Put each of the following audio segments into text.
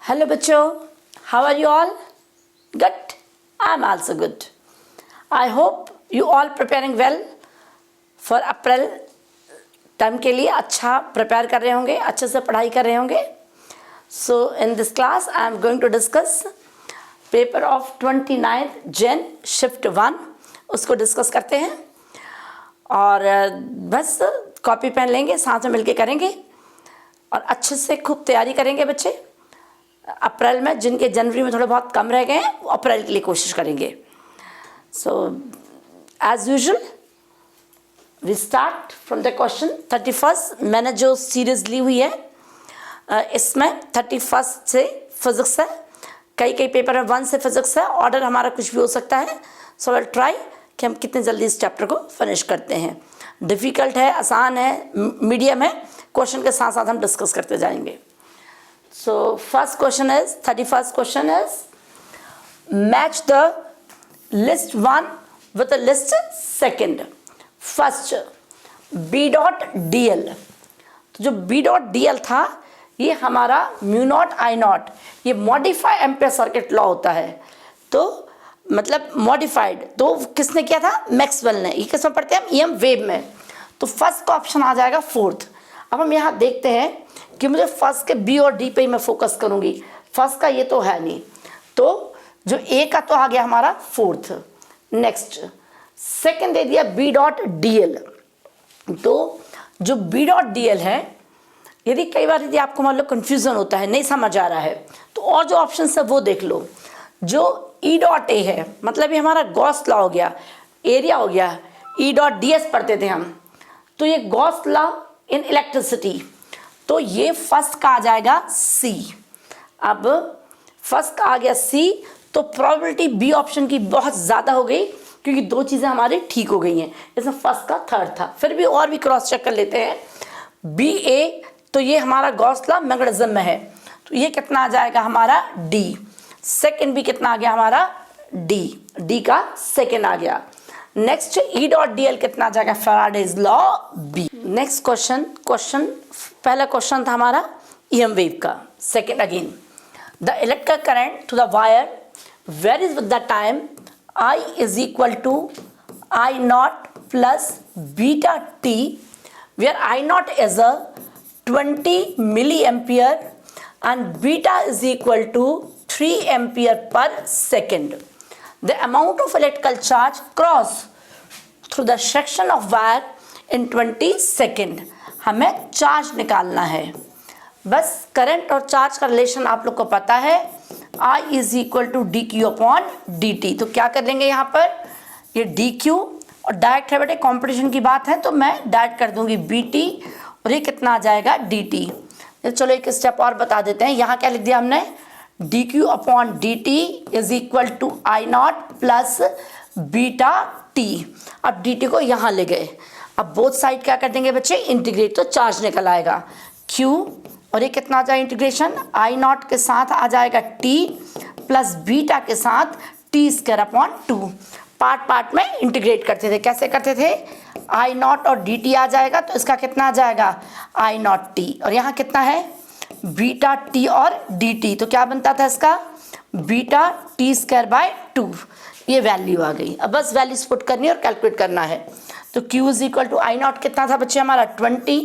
Hello बच्चों, how are you all? Good. I'm also good. I hope you all preparing well for April term के लिए अच्छा prepare कर रहे होंगे, अच्छे से पढ़ाई कर रहे होंगे. So in this class I am going to discuss paper of 29th Jan shift 1 उसको डिस्कस करते हैं. और बस कॉपी पेन लेंगे, साथ में मिलके करेंगे और अच्छे से खूब तैयारी करेंगे बच्चे. अप्रैल में जिनके जनवरी में थोड़े बहुत कम रह गए हैं वो अप्रैल के लिए कोशिश करेंगे. So as usual we start from the question 31. मैंने जो सीरीज ली हुई है इसमें 31 से फिजिक्स है, कई पेपर में 1 से फिजिक्स है. ऑर्डर हमारा कुछ भी हो सकता है. सो विल ट्राई कि हम कितने जल्दी इस चैप्टर को फिनिश करते हैं. डिफ़िकल्ट है, आसान है, मीडियम है, क्वेश्चन के साथ साथ हम डिस्कस करते जाएंगे. So first question is 31st question is match the list 1 with the list second. First B dot dl. तो जो B dot dl था ये हमारा म्यू नॉट आई नॉट, ये मॉडिफाई एम्पेयर सर्किट लॉ होता है. तो मतलब मॉडिफाइड तो किसने किया था? मैक्सवेल ने. ये किसमें पढ़ते हैं हम? EM वेव में. तो फर्स्ट का ऑप्शन आ जाएगा फोर्थ. अब हम यहाँ देखते हैं कि मुझे फर्स्ट के बी और डी पे ही मैं फोकस करूँगी. फर्स्ट का ये तो है नहीं, तो जो ए का तो आ गया हमारा फोर्थ. नेक्स्ट सेकंड दे दिया बी डॉट डी एल. तो जो बी डॉट डी एल है, यदि कई बार यदि आपको मान लो कन्फ्यूज़न होता है, नहीं समझ आ रहा है, तो और जो ऑप्शन है वो देख लो. जो ई डॉट ए है मतलब ये हमारा गॉस लॉ हो गया, एरिया हो गया. ई डॉट डी एस पढ़ते थे हम, तो ये गॉस लॉ इन इलेक्ट्रिसिटी. तो ये फर्स्ट का आ जाएगा सी. अब फर्स्ट का आ गया सी, तो प्रोबेबिलिटी बी ऑप्शन की बहुत ज़्यादा हो गई क्योंकि दो चीज़ें हमारी ठीक हो गई हैं. इसमें फर्स्ट का थर्ड था. फिर भी और भी क्रॉस चेक कर लेते हैं. बी ए तो ये हमारा गॉस लॉ मैग्नेटिज्म में है, तो ये कितना आ जाएगा हमारा डी. सेकेंड भी कितना आ गया हमारा डी. डी का सेकेंड आ गया. Next E dot D L कितना आ जाएगा? Faraday's law B. Next question पहला क्वेश्चन था हमारा EM वेव का. Second again the electric current to the wire varies with the time I is equal to I nought plus beta T, where I nought is a 20 milli ampere and beta is equal to 3 ampere per second. The amount of electrical charge cross through the section of wire in 20 second. हमें charge निकालना है. बस current और charge का relation आप लोग को पता है. I is equal to D Q upon D T. तो क्या कर देंगे यहाँ पर? ये डी क्यू और डायरेक्ट है बेटे, कॉम्पिटिशन की बात है तो मैं डायरेक्ट कर दूंगी बी टी और ये कितना आ जाएगा डी टी. चलो एक स्टेप और बता देते हैं. यहाँ क्या लिख दिया हमने? D Q upon D T is equal to I nought plus beta T. अब डी टी को यहाँ ले गए. अब बोथ साइड क्या कर देंगे बच्चे? इंटीग्रेट. तो चार्ज निकल आएगा क्यू और ये कितना आ जाएगा इंटीग्रेशन? आई नॉट के साथ आ जाएगा टी प्लस बीटा के साथ T square upon 2. Part part में इंटीग्रेट करते थे. कैसे करते थे? आई नॉट और डी टी आ जाएगा तो इसका कितना आ जाएगा? आई नॉट टी. और यहाँ कितना है? बीटा टी और डी टी. तो क्या बनता था इसका? Beta T square by 2. ये वैल्यू आ गई. अब बस वैल्यूज पुट करनी है और कैलकुलेट करना है. तो Q is equal to I nought कितना था बच्चे हमारा? 20.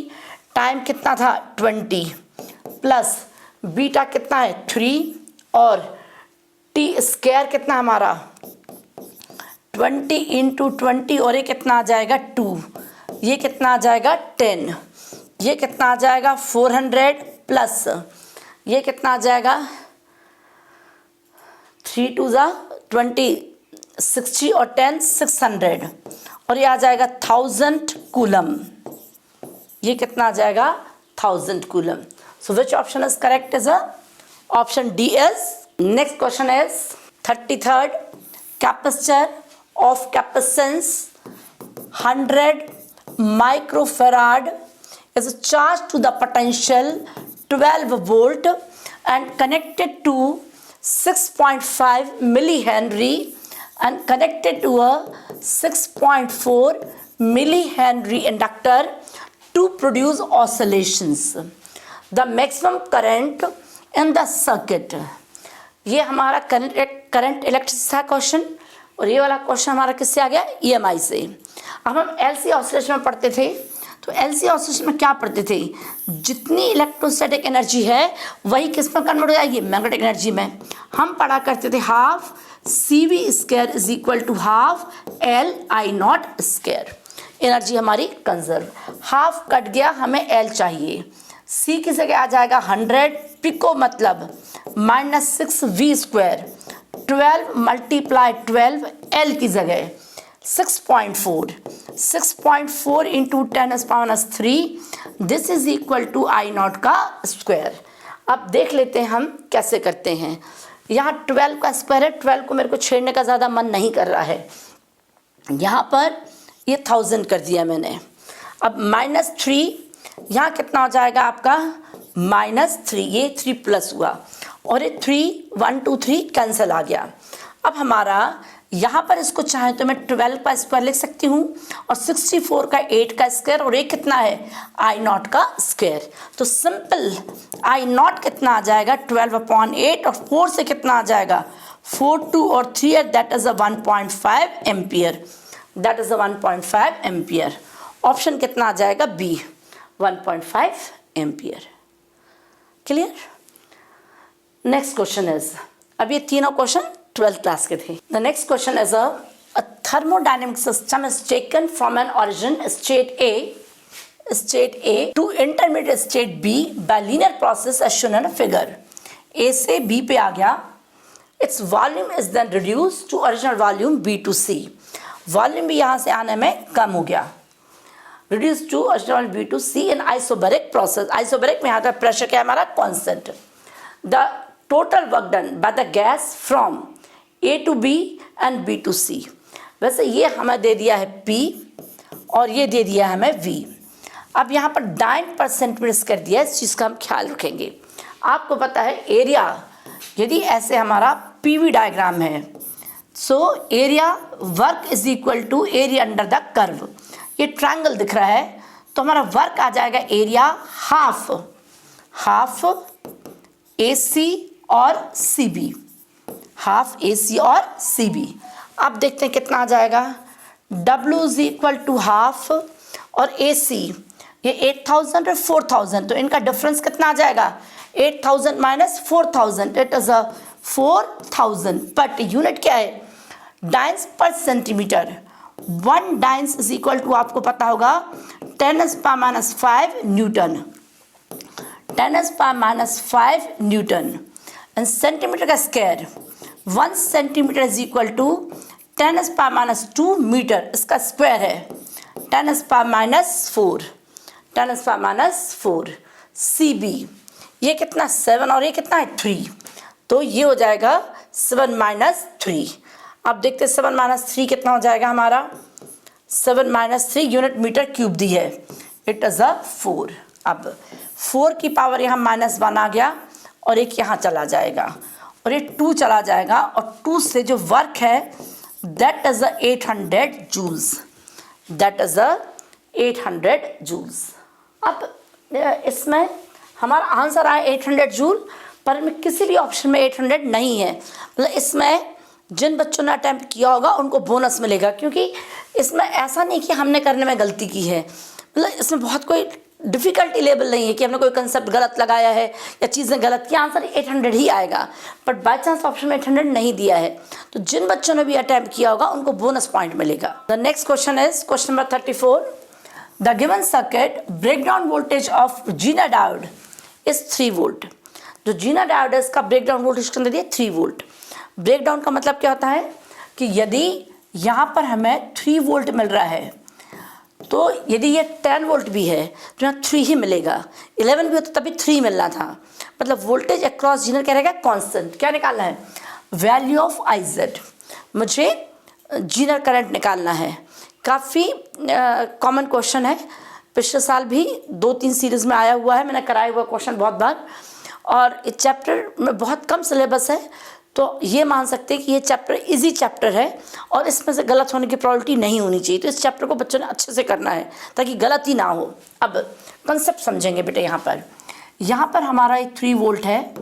टाइम कितना था? 20 प्लस बीटा कितना है? 3 और टी स्क्वायर कितना हमारा? 20 इंटू 20 और ये कितना आ जाएगा? 2. ये कितना आ जाएगा? 10. ये कितना आ जाएगा? 400 प्लस ये कितना आ जाएगा? 3 2 ज़ा 20 60 और 10 600 और ये आ जाएगा 1000 कूलम. ये कितना आ जाएगा? 1000 coulomb. So which option is correct? Is option D is. Next question is 33rd. Capacitor of capacitance 100 microfarad is charged to the potential 12 volt and connected to 6.5 millihenry and connected to a 6.4 millihenry inductor to produce oscillations. The maximum current in the circuit. ये हमारा current electricity था question, और ये वाला question हमारा किससे आ गया, EMI से। अब हम LC ऑसिलेशन में पढ़ते थे, तो LC ऑसिलेशन में क्या पढ़ते थे, जितनी इलेक्ट्रोस्टैटिक एनर्जी है वही किस में कन्वर्ट हो जाएगी, मैग्नेटिक एनर्जी में। हम पढ़ा करते थे half CV square is equal to half LI0 स्क्वायर। एनर्जी हमारी कंजर्व, हाफ कट गया, हमें L चाहिए। C की जगह आ जाएगा 100, पिको मतलब -6V स्क्वायर, 12 मल्टीप्लाई 12, L की जगह 6.4 into 10⁻³ this is equal to I0 का स्क्वायर। अब देख लेते हैं हम कैसे करते हैं। यहाँ 12 का स्क्वायर है, 12 को मेरे को छेड़ने का ज़्यादा मन नहीं कर रहा है। यहाँ पर ये 1000 कर दिया मैंने। अब -3, यहाँ कितना हो जाएगा आपका -3, ये 3 प्लस हुआ, और ये 3 1 2 3 कैंसिल आ गया। अब हमारा यहाँ पर इसको चाहे तो मैं 12 का स्क्वायर लिख सकती हूँ, और 64 का 8 का स्क्वायर, और ये कितना है I0 का स्क्वायर। तो सिंपल I0 कितना आ जाएगा 12/8, और 4 से कितना आ जाएगा 4 2 और 3 that is 1.5 ampere, that is 1.5 ampere. Option कितना आ जाएगा B, 1.5 ampere. Clear. Next question is, अब ये तीनों क्वेश्चन 12th क्लास के थे। The next question is a thermodynamic system is taken from an origin state A to intermediate state B by linear process as shown in a figure। A से B पे आ गया, its volume is then reduced to original volume B to C। Volume भी यहाँ से आने में कम हो गया, reduced to original B to C in isobaric process। isobaric में यहाँ का प्रेशर क्या है हमारा constant। The total work done by the gas from A to B and B to C। वैसे ये हमें दे दिया है P, और ये दे दिया है हमें V। अब यहाँ पर 9% कर दिया है, इस चीज़ का हम ख्याल रखेंगे। आपको पता है एरिया, यदि ऐसे हमारा PV डायग्राम है, so area work is equal to area under the curve. ये ट्रायंगल दिख रहा है, तो हमारा वर्क आ जाएगा एरिया हाफ AC और CB, हाफ AC और CB। अब देखते हैं कितना आ जाएगा, W is equal to half, और AC ये 8000 और 4000, तो इनका डिफरेंस कितना आ जाएगा 8000 minus 4000, it is 4000। But unit क्या है, dynes per centimetre. 1 dynes is equal to आपको पता होगा 10⁻⁵ न्यूटन, 10⁻⁵ न्यूटन। एंड सेंटीमीटर का square 1 centimetre is equal to 10⁻² metre, इसका स्क्वायर है 10⁻⁴, 10⁻⁴। CB ये कितना 7, और ये कितना है 3, तो ये हो जाएगा 7 - 3। अब देखते हैं 7 - 3 कितना हो जाएगा हमारा, 7 - 3 यूनिट मीटर क्यूब दी है, इट इज़ 4। अब 4 की पावर यहाँ -1 आ गया, और एक यहाँ चला जाएगा, और ये 2 चला जाएगा, और 2 से जो वर्क है that is 800 joules, that is 800 joules. अब इसमें हमारा आंसर आया 800 जूल, पर में किसी भी ऑप्शन में 800 नहीं है। मतलब इसमें जिन बच्चों ने अटैम्प्ट किया होगा उनको बोनस मिलेगा, क्योंकि इसमें ऐसा नहीं कि हमने करने में गलती की है। मतलब इसमें बहुत कोई डिफ़िकल्टी लेवल नहीं है कि हमने कोई कंसेप्ट गलत लगाया है या चीज़ें गलत की, आंसर 800 ही आएगा। बट बाई चांस ऑप्शन में 800 नहीं दिया है, तो जिन बच्चों ने भी अटैम्प्ट किया होगा उनको बोनस पॉइंट मिलेगा। The next question is question number 34। The given circuit breakdown voltage of Zener diode is 3 volt. जो जीना डायोड है इसका ब्रेकडाउन वोल्टेज कितना दिया 3 वोल्ट। ब्रेकडाउन का मतलब क्या होता है कि यदि यहाँ पर हमें 3 वोल्ट मिल रहा है, तो यदि ये 10 वोल्ट भी है तो यहाँ 3 ही मिलेगा, 11 भी हो तो तभी 3 मिलना था। मतलब वोल्टेज अक्रॉस जीनर क्या रहेगा कांस्टेंट। क्या निकालना है, वैल्यू ऑफ IZ। मुझे जीनर करंट निकालना है। काफ़ी कॉमन क्वेश्चन है, पिछले साल भी 2-3 सीरीज़ में आया हुआ है, मैंने कराया हुआ क्वेश्चन बहुत बार, और इस चैप्टर में बहुत कम सिलेबस है, तो ये मान सकते हैं कि ये चैप्टर इजी चैप्टर है और इसमें से गलत होने की प्रॉबिलिटी नहीं होनी चाहिए। तो इस चैप्टर को बच्चों ने अच्छे से करना है ताकि गलती ना हो। अब कंसेप्ट समझेंगे बेटे। यहाँ पर यहाँ पर हमारा एक 3 वोल्ट है।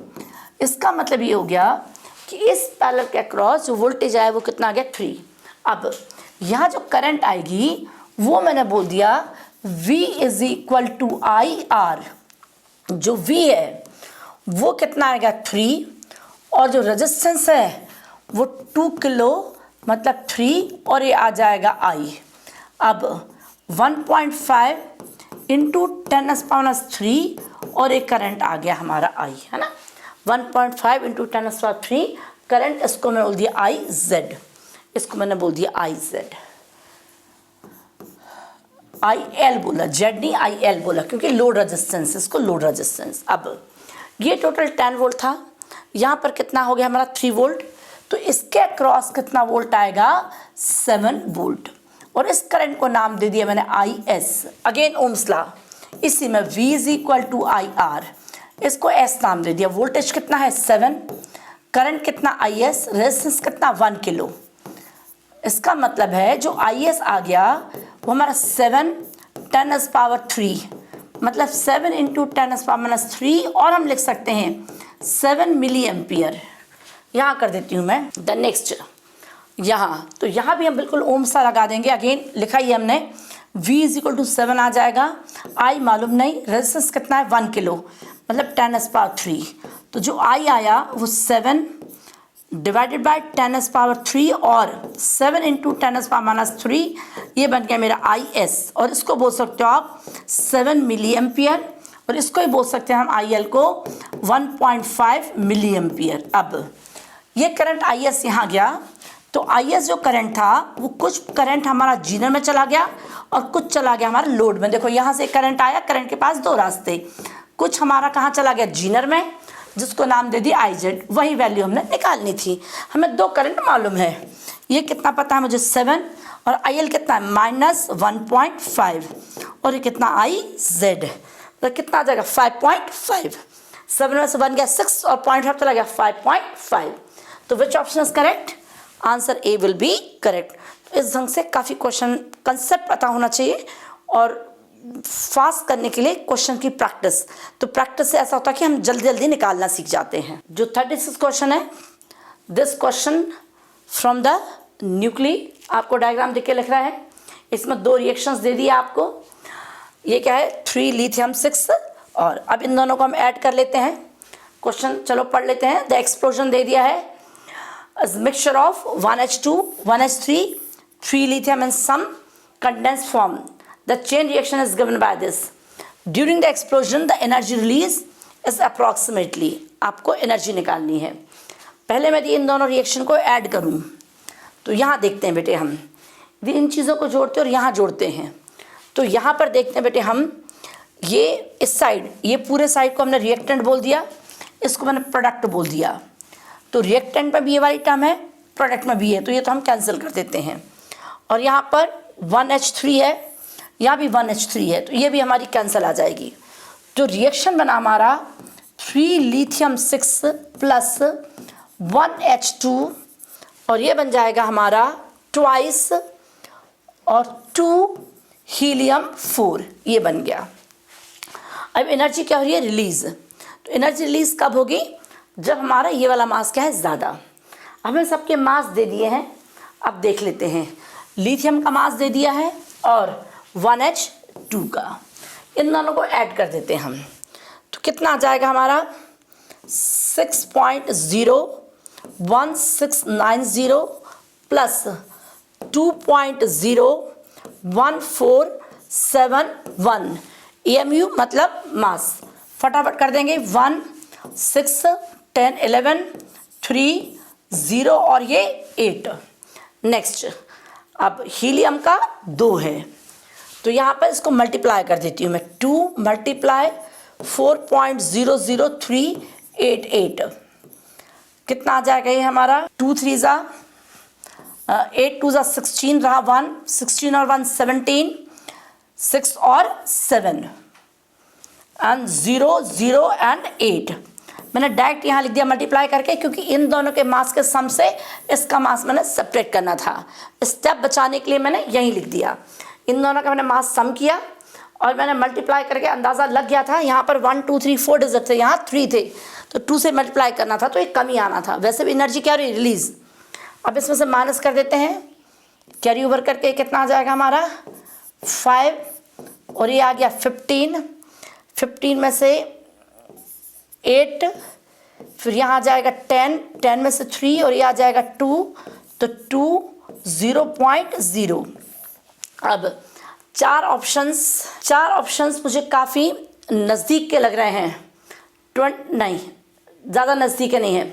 इसका मतलब ये हो गया कि इस पैरेलल के अक्रॉस जो वोल्टेज आया वो कितना आ गया 3। अब यहाँ जो करंट आएगी वो मैंने बोल दिया V is equal to I R. जो V है वो कितना आएगा 3 और जो रेजिस्टेंस है वो 2 किलो मतलब 3 और ये आ जाएगा I। अब 1.5 इंटू 10⁻³ और एक करंट आ गया हमारा I, है ना। 1.5 इंटू 10⁻³ करंट, इसको मैं बोल दिया IZ, इसको मैंने बोल दिया IZ। IL बोला, Z नहीं IL बोला, क्योंकि लोड रेजिस्टेंस, इसको लोड रेजिस्टेंस। अब ये टोटल 10 वोल्ट था, यहाँ पर कितना हो गया हमारा 3 वोल्ट, तो इसके अक्रॉस कितना वोल्ट आएगा 7 वोल्ट। और इस करंट को नाम दे दिया मैंने IS। अगेन ओम्स लॉ, इसी में V is equal to I R, इसको S नाम दे दिया। वोल्टेज कितना है 7, करंट कितना IS, रेजिस्टेंस कितना 1 किलो। इसका मतलब है जो IS आ गया वो हमारा 7 10⁻³ मतलब 7 इंटू 10⁻³ और हम लिख सकते हैं 7 मिली एम्पियर। यहाँ कर देती हूँ मैं। द नेक्स्ट यहाँ, तो यहाँ भी हम बिल्कुल ओम सा लगा देंगे। अगेन लिखा ही हमने V इज इक्वल टू 7 आ जाएगा, I मालूम नहीं, रेजिस्टेंस कितना है 1 किलो मतलब 10⁻³। तो जो I आया वो 7 डिवाइडेड बाय 10⁻³ और 7 इंटू 10⁻³ ये बन गया मेरा IS। और इसको बोल सकते हो आप 7 मिली एम्पियर, और इसको ही बोल सकते हैं हम IL को 1.5 मिली एम्पियर। अब ये करंट IS यहाँ गया, तो IS जो करंट था वो कुछ करंट हमारा जीनर में चला गया और कुछ चला गया हमारे लोड में। देखो यहाँ से करंट आया, करंट के पास 2 रास्ते, कुछ हमारा कहाँ चला गया जीनर में, जिसको नाम दे दिया IZ। वही वैल्यू हमने निकालनी थी। हमें 2 करंट मालूम है, ये कितना पता है मुझे 7 और IL कितना है -1.5 और ये कितना IZ, तो कितना आ जाएगा 5.5। 7 में से 1 गया 6 और 0.5 चला गया 5.5। तो which option is correct? Answer A will be correct. तो इस ढंग से काफ़ी क्वेश्चन कंसेप्ट पता होना चाहिए और फास्ट करने के लिए क्वेश्चन की प्रैक्टिस। तो प्रैक्टिस से ऐसा होता है कि हम जल्दी जल्दी निकालना सीख जाते हैं। जो 36 क्वेश्चन है, this question from the nuclei, आपको डायग्राम देख के लिख रहा है। इसमें 2 रिएक्शंस दे दिए आपको। ये क्या है 3 लिथियम 6, और अब इन दोनों को हम ऐड कर लेते हैं। क्वेश्चन चलो पढ़ लेते हैं। द एक्सप्लोजन दे दिया है mixture of 1H2 1H3 3 lithium and some condensed form. The chain reaction is given by this. During the explosion the energy release is approximately, आपको एनर्जी निकालनी है। पहले मैं इन दोनों रिएक्शन को ऐड करूं, तो यहाँ देखते हैं बेटे, हम यदि इन चीज़ों को जोड़ते और यहाँ जोड़ते हैं, तो यहाँ पर देखते हैं बेटे हम, ये इस साइड, ये पूरे साइड को हमने रिएक्टेंट बोल दिया, इसको मैंने प्रोडक्ट बोल दिया। तो रिएक्टेंट में भी ये वाली टर्म है, प्रोडक्ट में भी है, तो ये तो हम कैंसिल कर देते हैं। और यहाँ पर 1H3 है, यहाँ भी 1H3 है, तो ये भी हमारी कैंसिल आ जाएगी। तो रिएक्शन बना हमारा 3 लिथियम 6 प्लस 1H2 और ये बन जाएगा हमारा ट्वाइस और 2 हीलियम 4, ये बन गया। अब एनर्जी क्या हो रही है रिलीज़। तो एनर्जी रिलीज़ कब होगी? जब हमारा ये वाला मास क्या है ज़्यादा। हमें सबके मास दे दिए हैं, अब देख लेते हैं। लिथियम का मास दे दिया है और 1H2 का, इन दोनों को ऐड कर देते हैं हम। तो कितना आ जाएगा हमारा 6.01690 प्लस 2.01471 EMU मतलब मास। फटाफट कर देंगे 1 6 10 11 3 0 और ये 8। नेक्स्ट, अब हीलियम का 2 है, तो यहाँ पर इसको मल्टीप्लाई कर देती हूँ मैं। 2 मल्टीप्लाई 4.00388, कितना आ जाएगा ये हमारा? 2 3 ज़ा 8 2 ज़ा 16 रहा 1, 16 और 1 17, 6 और 7 एंड 0 0 एंड 8। मैंने डायरेक्ट यहाँ लिख दिया मल्टीप्लाई करके, क्योंकि इन दोनों के मास के सम से इसका मास मैंने सेपरेट करना था। स्टेप बचाने के लिए मैंने यहीं लिख दिया। इन दोनों का मैंने मास सम किया और मैंने मल्टीप्लाई करके अंदाज़ा लग गया था, यहाँ पर 1 2 3 4 डिजिट थे, यहाँ 3 थे, तो 2 से मल्टीप्लाई करना था, तो एक कमी आना था। वैसे भी एनर्जी क्या रही, रिलीज। अब इसमें से माइनस कर देते हैं, कैरी ओवर करके कितना आ जाएगा हमारा 5, और ये आ गया 15 में से 8, फिर यहाँ आ जाएगा 10 में से 3, और ये आ जाएगा 2, तो 2 0.0। अब चार ऑप्शंस मुझे काफ़ी नज़दीक के लग रहे हैं। नहीं, ज़्यादा नज़दीक के नहीं है।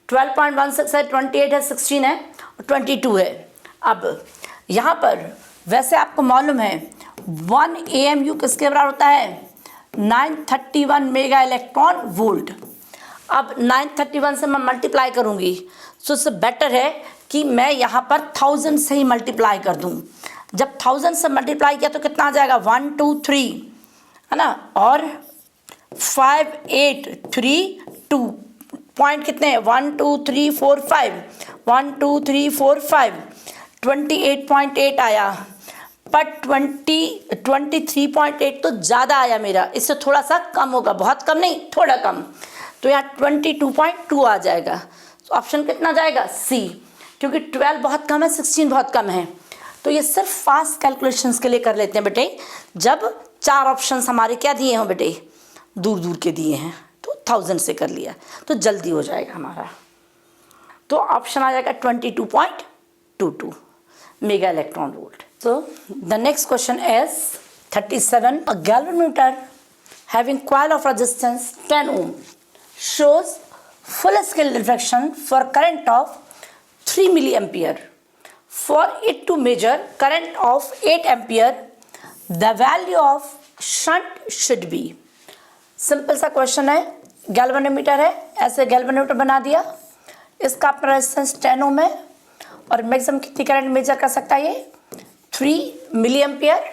12.16 है, 28 है, 16 है और 22 है। अब यहाँ पर वैसे आपको मालूम है 1 AMU किसके बराबर होता है, 931 मेगा इलेक्ट्रॉन वोल्ट। अब 931 से मैं मल्टीप्लाई करूँगी, तो इससे बेटर है कि मैं यहाँ पर 1000 से ही मल्टीप्लाई कर दूँ। जब 1000 से मल्टीप्लाई किया तो कितना आ जाएगा 1 2 3, है ना, और 5 8 3 2, पॉइंट कितने हैं 1 2 3 4 5, 1 2 3 4 5, 28.8 आया, पर 23.8 तो ज़्यादा आया मेरा, इससे थोड़ा सा कम होगा, बहुत कम नहीं, थोड़ा कम, तो यहाँ 22.2 आ जाएगा। तो ऑप्शन कितना जाएगा, सी, क्योंकि 12 बहुत कम है, 16 बहुत कम है। तो ये सिर्फ फास्ट कैलकुलेशंस के लिए कर लेते हैं बेटे, जब चार ऑप्शंस हमारे क्या दिए हों बेटे, दूर दूर के दिए हैं, तो 1000 से कर लिया तो जल्दी हो जाएगा हमारा। तो ऑप्शन आ जाएगा 22.22 mega electron volt. So the next question is 37. A galvanometer having coil of resistance 10 ohm shows full scale reflection for current of 3 milliampere. For it to measure current of 8 ampere, the value of shunt should be. Simple सा question है, galvanometer है, ऐसे galvanometer बना दिया, इसका अपना resistance 10 ओम है और मैक्सिमम कितनी करंट मेजर कर सकता है ये 3 मिली एम्पियर,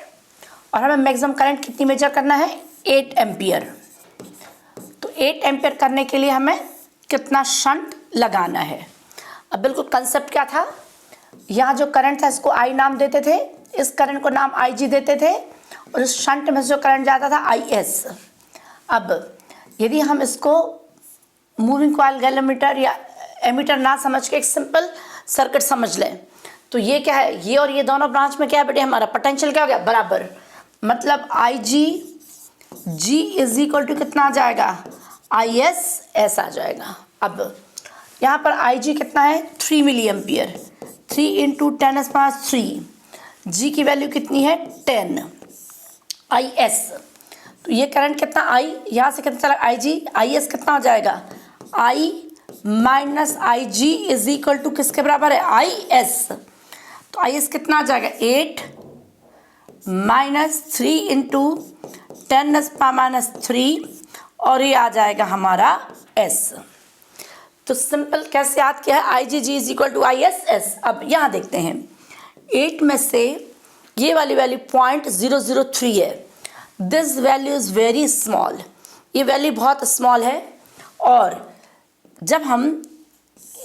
और हमें मैक्सिमम करंट कितनी मेजर करना है 8 एम्पियर। तो 8 एम्पियर करने के लिए हमें कितना शंट लगाना है। अब बिल्कुल कंसेप्ट क्या था, यहाँ जो करंट था इसको आई नाम देते थे, इस करंट को नाम IG देते थे, और इस शंट में जो करंट जाता था IS। अब यदि हम इसको मूविंग कॉइल गैल्वेनोमीटर या एमीटर ना समझ के एक सिंपल सर्किट समझ लें, तो ये क्या है, ये और ये दोनों ब्रांच में क्या है बेटे, हमारा पोटेंशियल क्या हो गया बराबर, मतलब IG G is equal to कितना आ जाएगा IS S आ जाएगा। अब यहाँ पर IG कितना है 3 मिली एम्पियर, 3 × 10⁻³ G की वैल्यू कितनी है 10, IS, तो ये करंट कितना I, यहाँ से कितना चला IG, IS कितना हो जाएगा I minus IG is equal to किसके बराबर है IS। तो IS कितना आ जाएगा 8 माइनस 3 × 10⁻³ और ये आ जाएगा हमारा S। तो सिंपल कैसे याद किया है, IG G is equal to IS S। अब यहाँ देखते हैं 8 में से ये वाली वैल्यू 0.003 है, this value is very small, ये वैल्यू बहुत स्मॉल है, और जब हम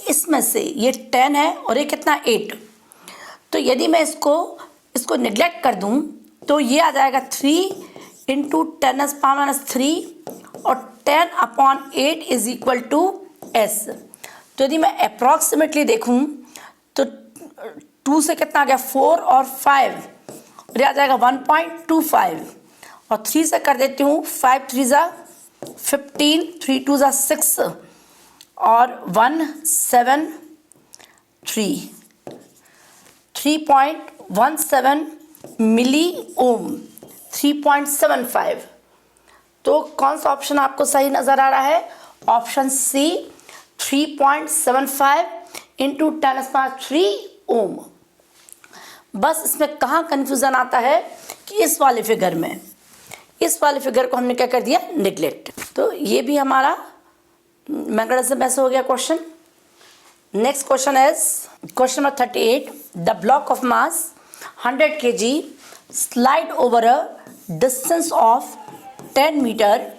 इसमें से ये 10 है और ये कितना 8, तो यदि मैं इसको निगलेक्ट कर दूं तो ये आ जाएगा 3 × 10⁻³ और 10/8 इज इक्वल टू S। तो यदि मैं अप्रॉक्सीमेटली देखूं तो 2 से कितना आ गया 4 और 5, और ये आ जाएगा 1.25, और 3 से कर देती हूँ 5 3 = 15, 3 2 = 6 और 1 7 3, 3.17 मिली ओम, 3.75। तो कौन सा ऑप्शन आपको सही नज़र आ रहा है, ऑप्शन C 3.75 × 10⁻³ ओम। बस इसमें कहाँ कन्फ्यूज़न आता है कि इस वाले फिगर को हमने क्या कर दिया निगलेक्ट। तो ये भी हमारा मैकेनिज्म ऐसे हो गया question. Next question is question number 38। The block of mass 100 kg slide over a distance of 10 meter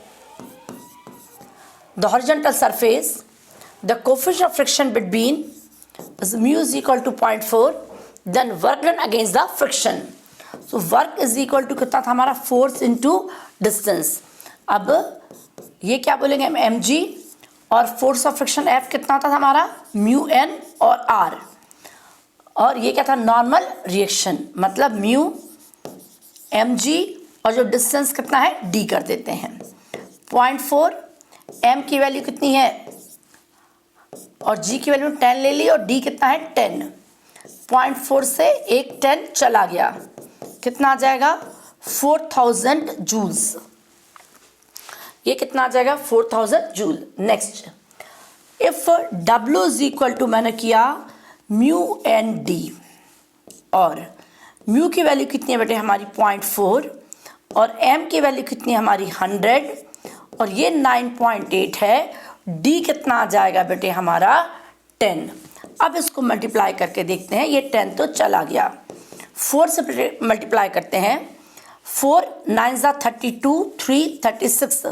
the horizontal surface. The coefficient of friction between is mu is equal to 0.4. Then work done against the friction. So work is equal to कितना था हमारा, force into distance. अब ये क्या बोलेंगे हम, mg, और force of friction F कितना था हमारा, म्यू n और r, और ये क्या था, नॉर्मल रिएक्शन, मतलब म्यू mg और जो डिस्टेंस कितना है d कर देते हैं 0.4, m की वैल्यू कितनी है और g की वैल्यू 10 ले ली और d कितना है 10, 0.4 से एक 10 चला गया, कितना आ जाएगा 4000 जूल्स, ये कितना आ जाएगा 4000 joule. Next, if W is equal to मैंने किया म्यू एन डी, और म्यू की वैल्यू कितनी है बेटे हमारी 0.4, और m की वैल्यू कितनी है हमारी 100, और ये 9.8 है, d कितना आ जाएगा बेटे हमारा 10। अब इसको मल्टीप्लाई करके देखते हैं, ये 10 तो चला गया, 4 से मल्टीप्लाई करते हैं, 4 9 ज़ा 32, 3 36,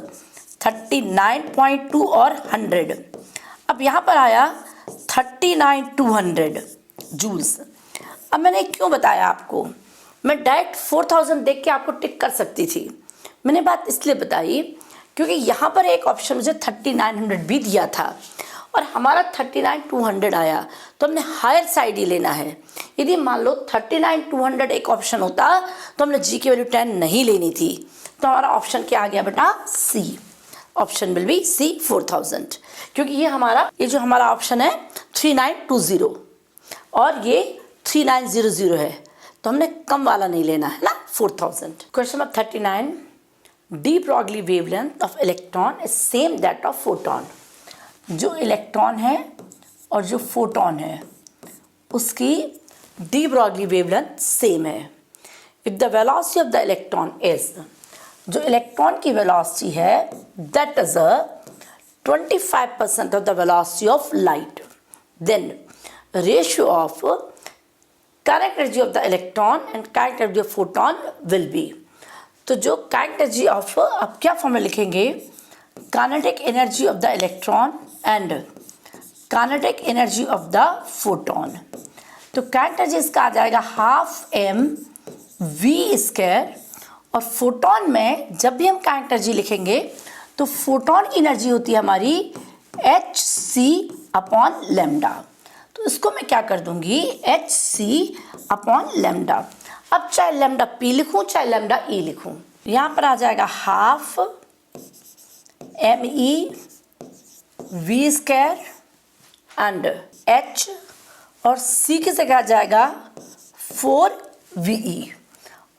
39.2 और 100। अब यहाँ पर आया 39,200 जूल्स। अब मैंने क्यों बताया आपको, मैं डायरेक्ट 4000 देख के आपको टिक कर सकती थी, मैंने बात इसलिए बताई क्योंकि यहाँ पर एक ऑप्शन मुझे 3900 भी दिया था और हमारा 39,200 आया, तो हमने हायर साइड ही लेना है। यदि मान लो 39,200 एक ऑप्शन होता तो हमने जी की वैल्यू 10 नहीं लेनी थी, तो हमारा ऑप्शन क्या आ गया बेटा, सी। ऑप्शन विल बी सी 4000, क्योंकि ये जो हमारा ऑप्शन है 3920 और ये 3900 है, तो हमने कम वाला नहीं लेना है ना 4000। Question number 39, de Broglie wavelength of electron is same that of photon. जो इलेक्ट्रॉन है और जो फोटोन है उसकी डी ब्रॉगली वेवलेंथ सेम है। If the velocity of the electron is, जो इलेक्ट्रॉन की वेलोसिटी है that is 25% of the velocity of light, then ratio of kinetic energy of the electron and kinetic energy of photon will be. तो जो kinetic energy of, अब क्या form में लिखेंगे, kinetic energy of the electron and kinetic energy of the photon. तो kinetic energy इसका आ जाएगा 12mv², और फोटोन में जब भी हम काइनेटिक एनर्जी लिखेंगे तो फोटोन की एनर्जी होती है हमारी hc/λ, तो इसको मैं क्या कर दूंगी hc/λ। अब चाहे लैम्डा p लिखूं चाहे लैम्डा e लिखूं, यहाँ पर आ जाएगा 12mv² एंड h, और c की जगह आ जाएगा 4ve,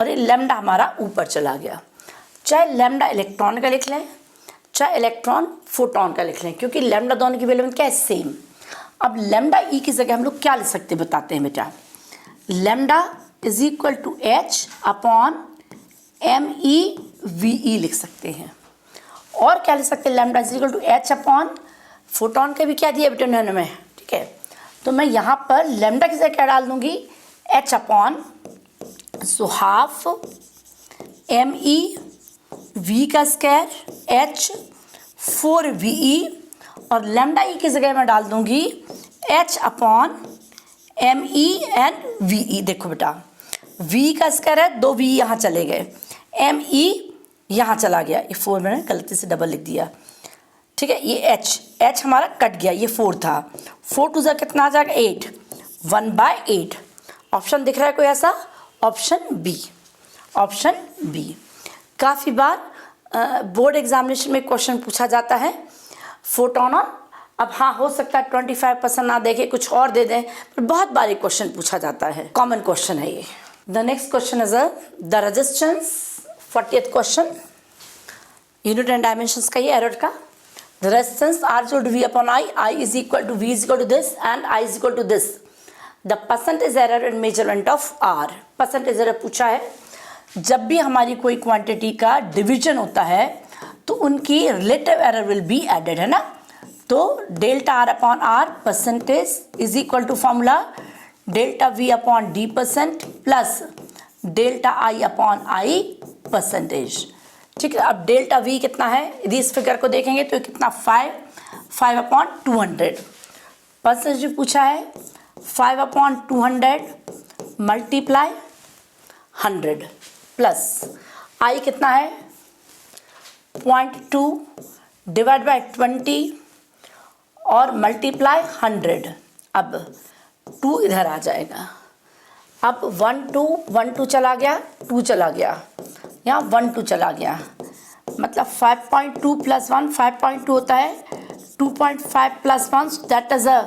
और ये लैम्डा हमारा ऊपर चला गया। चाहे लैम्डा इलेक्ट्रॉन का लिख लें चाहे इलेक्ट्रॉन फोटोन का लिख लें, क्योंकि लैम्डा दोनों की वैल्यू क्या है, सेम। अब लैम्डा ई की जगह हम लोग क्या लिख सकते हैं बताते हैं बेटा, lambda is equal to h/me/ve लिख सकते हैं, और क्या लिख सकते हैं, lambda is equal to h/ photon का भी क्या दिया बेटा उन्होंने में, ठीक है। तो मैं यहाँ पर लैम्डा की जगह क्या डाल दूंगी h/, सो 12me(v²) h 4ve, और लैम्डा ई की जगह मैं डाल दूंगी h/me एंड ve। देखो बेटा v² है, 2 v यहाँ चले गए, me यहाँ चला गया, ये 4 मैंने गलती से डबल लिख दिया, ठीक है। ये h हमारा कट गया, ये 4 था, 4 2 कितना आ जाएगा 8, 1/8। ऑप्शन दिख रहा है कोई ऐसा, ऑप्शन बी, ऑप्शन बी। काफ़ी बार बोर्ड एग्जामिनेशन में क्वेश्चन पूछा जाता है फोटोन, अब हाँ हो सकता है 25% ना देखे कुछ और दे दें, पर बहुत बार क्वेश्चन पूछा जाता है, कॉमन क्वेश्चन है ये। The next question is the resistance, 40th question, unit and dimensions का ये एरर का। The resistance R is equal to V upon I, I is equal to V is equal to this and I is equal to this. The percentage error in measurement of R, percentage error पूछा है, जब भी हमारी कोई quantity का division होता है तो उनकी relative error will be added, है ना। तो delta R upon R percentage is equal to formula delta V upon D percent plus delta I upon I percentage, ठीक है। अब डेल्टा V कितना है, यदि इस फिगर को देखेंगे तो कितना 5/200, परसेंटेज पूछा है 5/200 मल्टीप्लाई 100 प्लस I कितना है 0.2 डिवाइड बाय 20 और मल्टीप्लाई 100। अब 2 इधर आ जाएगा। अब 1 2 चला गया, 2 चला गया, यहाँ 1 2 चला गया, मतलब 5.2 प्लस 1 5.2 होता है, 2.5 प्लस 1 दैट इज अ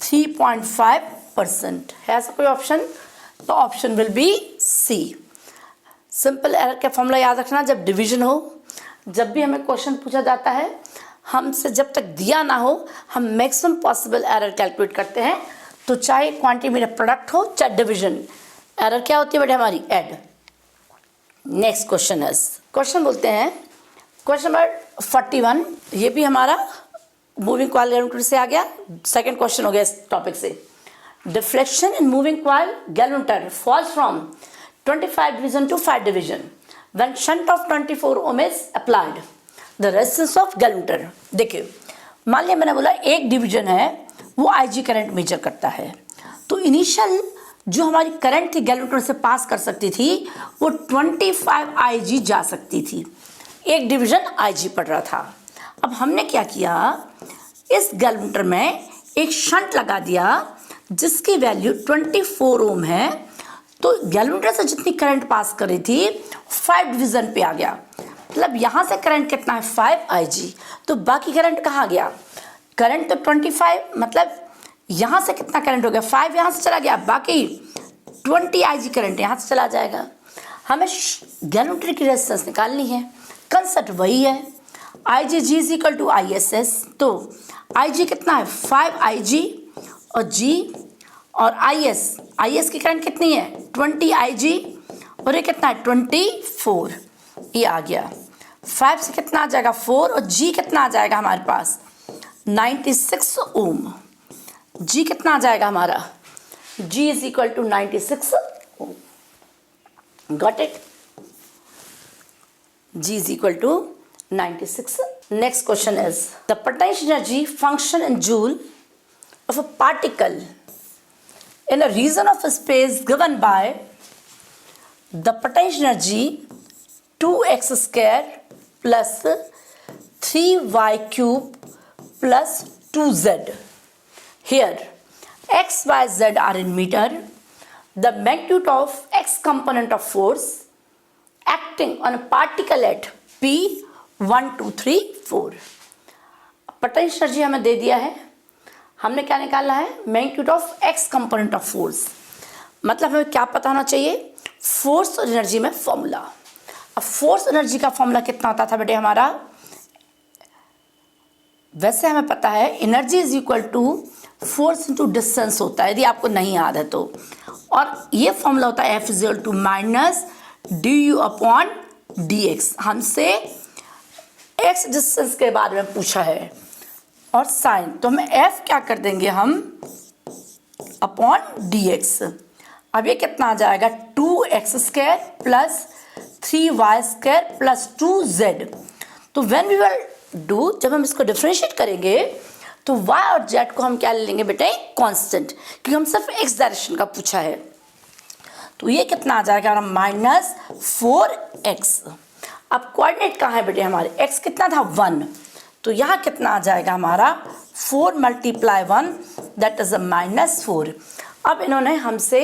3.5%। है ऐसा कोई ऑप्शन? तो option will be C. Simple error का फॉर्मूला याद रखना, जब डिवीजन हो, जब भी हमें क्वेश्चन पूछा जाता है, हमसे जब तक दिया ना हो हम मैक्सिमम पॉसिबल एरर कैलकुलेट करते हैं। तो चाहे क्वांटिटी में प्रोडक्ट हो चाहे डिवीजन, एरर क्या होती है बेटे हमारी? ऐड। नेक्स्ट क्वेश्चन है, क्वेश्चन बोलते हैं क्वेश्चन नंबर 41। ये भी हमारा मूविंग कॉइल गैल्वेनोमीटर से आ गया, सेकंड क्वेश्चन हो गया इस टॉपिक से। Deflection in moving coil galvanometer falls from 25 division to 5 division when shunt of 24 ohm is applied, the resistance of galvanometer. देखिए मान लिया मैंने बोला एक डिवीजन है वो आईजी करंट मेजर करता है, तो इनिशियल जो हमारी करंट थी गैल्वेनोमीटर से पास कर सकती थी वो 25 आईजी जा सकती थी। एक डिवीजन आईजी पड़ रहा था। अब हमने क्या किया, इस गैल्वेनोमीटर में एक शंट लगा दिया जिसकी वैल्यू 24 ओम है। तो गैल्वेनोमीटर से जितनी करंट पास कर रही थी 5 डिवीजन पे आ गया, मतलब यहाँ से करंट कितना है 5 आईजी। तो बाकी करंट कहाँ गया? करंट तो 25, मतलब यहाँ से कितना करंट हो गया 5 यहाँ से चला गया, बाकी 20 आईजी करंट यहाँ से चला जाएगा। हमें गैल्वेनोमीटर की रेजिस्टेंस निकालनी है, कंसेप्ट वही है, I G G is equal to I S S. तो आई जी कितना है 5 आई जी और जी और आई एस की करंट कितनी है 20 आई जी और ये कितना है 24, ये आ गया। 5 से कितना आ जाएगा 4 और जी कितना आ जाएगा हमारे पास 96 ओम। जी कितना आ जाएगा हमारा, G is equal to 96 ohm. Got it? G is equal to 96. Next question is the potential energy function in joule of a particle in a region of space given by the potential energy 2x square plus 3y cube plus 2z. Here x, y, z are in meter. The magnitude of x component of force acting on a particle at P 1 2 3 4। Potential energy हमें दे दिया है, हमने क्या निकालना है magnitude of x component of force. मतलब हमें क्या पता होना चाहिए, फोर्स और एनर्जी में फॉर्मूला। अब फोर्स एनर्जी का फॉर्मूला कितना होता था बेटे हमारा, वैसे हमें पता है energy is equal to force into distance होता है, यदि आपको नहीं याद है तो। और ये फॉर्मूला होता है F is equal to minus D U upon D X. हमसे एक्स डिस्टेंस के बारे में पूछा है और साइन, तो हमें एफ क्या कर देंगे हम अपॉन डी एक्स। अब ये कितना आ जाएगा 2x square plus 3y square plus 2z। तो व्हेन वी विल डू, जब हम इसको डिफरेंशिएट करेंगे तो y और z को हम क्या ले लेंगे बेटे कांस्टेंट, क्योंकि हम सिर्फ x डायरेक्शन का पूछा है। तो ये कितना आ जाएगा हमारा माइनस 4x। अब कोऑर्डिनेट कहाँ है बेटे हमारे, x कितना था 1, तो यहाँ कितना आ जाएगा हमारा 4 multiply 1 that is a minus 4। अब इन्होंने हमसे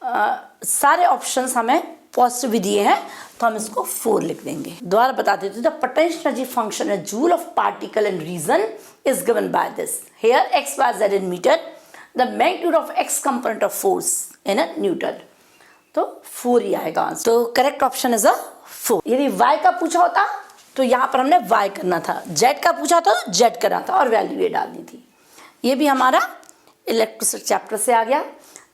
सारे ऑप्शंस हमें पॉजिटिव भी दिए हैं तो हम इसको 4 लिख देंगे। दोबारा बता देते हैं, द पोटेंशियल एनर्जी फंक्शन है joule of particle in region is given by this. Here x y z in meter, the magnitude of x component of force in a newton. तो 4 ही आएगा आंसर। तो करेक्ट ऑप्शन इज अ 4। यदि y का पूछा होता तो यहाँ पर हमने y करना था, z का पूछा तो z करना था और वैल्यू ये डालनी थी। ये भी हमारा इलेक्ट्रिसिटी चैप्टर से आ गया।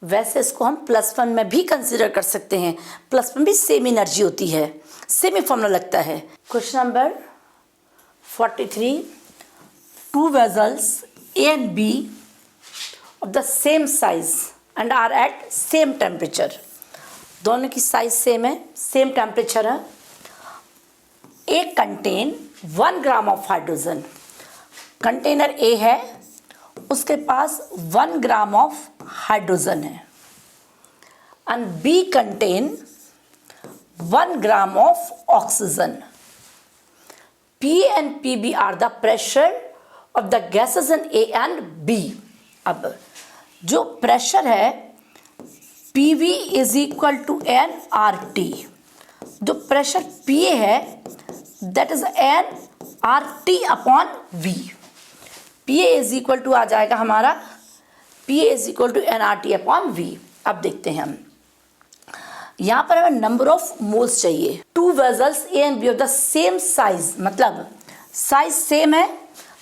वैसे इसको हम +1 में भी कंसिडर कर सकते हैं, +1 भी सेम एनर्जी होती है, सेम ही फॉर्मूला लगता है। Question number 43, 2 vessels A and B of the same size and are at same temperature। दोनों की साइज सेम है, सेम टेम्परेचर है। A contain 1 gram of hydrogen. Container A है, उसके पास 1 ग्राम ऑफ हाइड्रोजन है। and B contain 1 gram of oxygen. P and PB are the pressure of the gases in A and B. अब जो pressure है PV is equal to nRT. जो pressure PA है that is nRT upon V. PA is equal to आ जाएगा हमारा PA is equal to nRT upon V. अब देखते हैं हम यहाँ पर हमें नंबर ऑफ मोल्स चाहिए. 2 vessels A and B of the same size, मतलब साइज सेम है,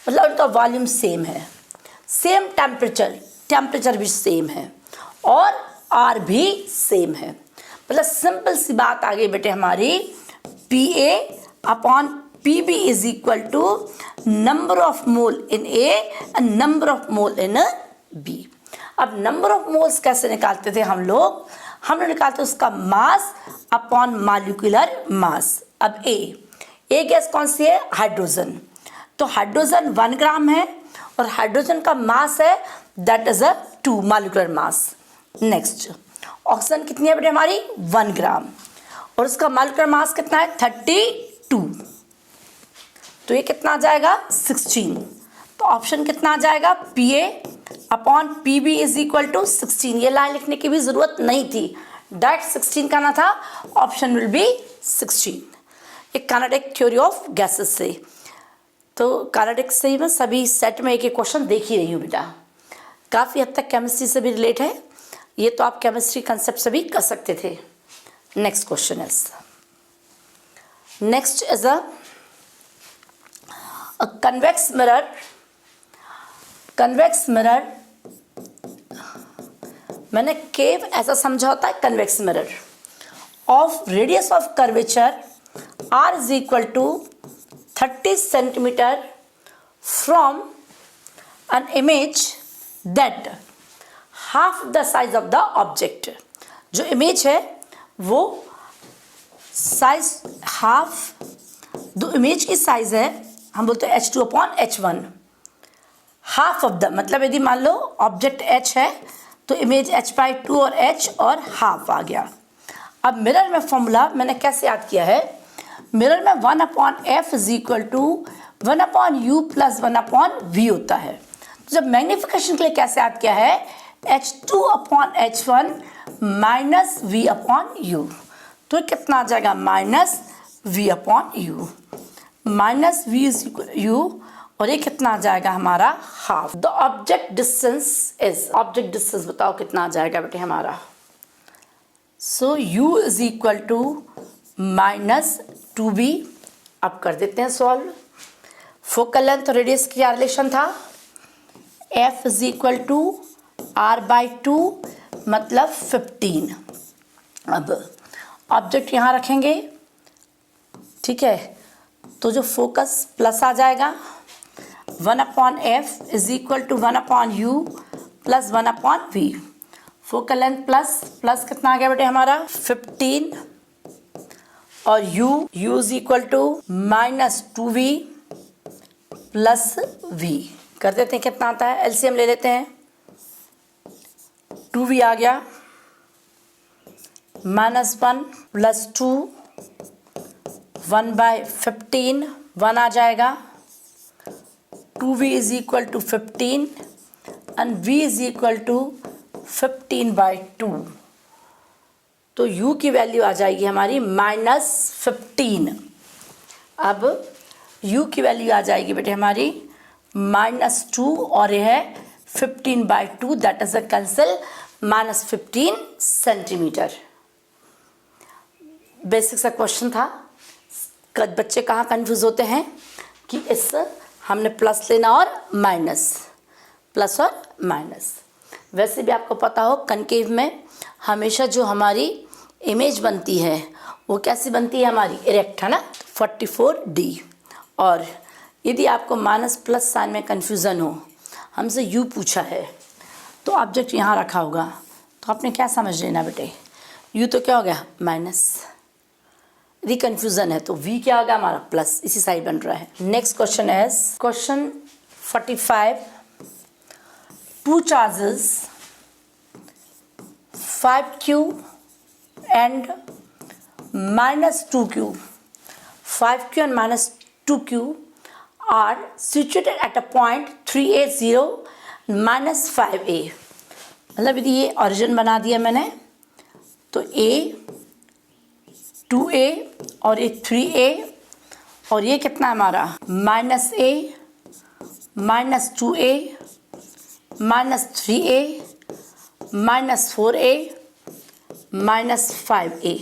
मतलब उनका वॉल्यूम सेम है, सेम टेम्परेचर भी सेम है और R भी सेम है. मतलब सिंपल सी बात आ गई बेटे हमारी, PA upon PB is equal to number of mole in A and number of mole in B. अब नंबर ऑफ मोल्स कैसे निकालते थे हम लोग निकालते उसका मास अपॉन मॉलिक्यूलर मास. अब ए गैस कौन सी है? हाइड्रोजन. तो हाइड्रोजन 1 ग्राम है और हाइड्रोजन का मास है that is 2 molecular mass. Next oxygen कितनी है बेटे हमारी? 1 ग्राम और उसका मॉलिक्यूलर मास कितना है? 32. तो ये कितना आ जाएगा? 16. तो ऑप्शन कितना आ जाएगा? PA upon PB is equal to 16. ये लाइन लिखने की भी जरूरत नहीं थी, डायरेक्ट 16 करना था. Option will B 16. एक कार्नाटिक थ्योरी ऑफ गैसेस से, तो कार्नाटिक से ही मैं सभी सेट में एक क्वेश्चन देख ही रही हूँ बेटा. काफ़ी हद तक केमिस्ट्री से भी रिलेट है, ये तो आप केमिस्ट्री कंसेप्ट से भी कर सकते थे. Next question is a convex mirror. मैंने केव ऐसा समझा होता है convex mirror of radius of curvature R is equal to 30 centimeter from an image that half the size of the object. जो इमेज है वो साइज हाफ, जो इमेज की साइज है हम बोलते हैं H2 upon H1. Half of the मतलब यदि मान लो ऑब्जेक्ट H है तो इमेज H/2 और H और हाफ आ गया. अब मिरर में फॉर्मूला मैंने कैसे याद किया है? मिरर में 1 upon F is equal to 1 upon U plus 1 upon V होता है. तो जब मैग्नीफिकेशन के लिए कैसे याद किया है? H2 upon H1 minus V upon U. तो कितना आ जाएगा? Minus V upon U. Minus V is equal U और ये कितना आ जाएगा हमारा? Half. The object distance is, object distance बताओ कितना आ जाएगा बेटे हमारा? So U is equal to minus 2B. अब कर देते हैं सॉल्व. फोकल लेंथ और रेडियस की क्या रिलेशन था? F is equal to R/2 मतलब 15. अब ऑब्जेक्ट यहाँ रखेंगे, ठीक है, तो जो फोकस प्लस आ जाएगा 1 upon F is equal to 1 upon U plus 1 upon V. Focal length plus कितना आ गया बेटे हमारा? 15 और U is equal to minus 2V plus V. कर देते हैं कितना आता है? LCM ले लेते हैं. 2V आ गया माइनस 1 प्लस 2 1/15 1 आ जाएगा. 2V is equal to 15 and V is equal to 15/2. तो U की वैल्यू आ जाएगी हमारी -15. अब U की वैल्यू आ जाएगी बेटे हमारी -2 और यह है 15/2 that is a cancel -15 centimetre. Basic सा क्वेश्चन था. बच्चे कहाँ कंफ्यूज होते हैं कि इस हमने प्लस लेना और माइनस, प्लस और माइनस. वैसे भी आपको पता हो कनकेव में हमेशा जो हमारी इमेज बनती है वो कैसी बनती है हमारी? इरेक्ट, है ना? 44D. और यदि आपको माइनस प्लस साइन में कन्फ्यूज़न हो, हमसे U पूछा है तो ऑब्जेक्ट यहाँ रखा होगा, तो आपने क्या समझ लेना बेटे? U तो क्या हो गया? माइनस. यदि कन्फ्यूज़न है तो V क्या होगा हमारा? प्लस. इसी साइड बन रहा है. Next question is question 45. 2 charges 5Q and minus 2q. 5q and minus 2q are situated at a point 3a 0 minus 5a. मतलब यदि ये ओरिजिन बना दिया मैंने तो a 2a और ये 3a और ये कितना है हमारा minus a minus 2a minus 3a minus 4a minus 5a.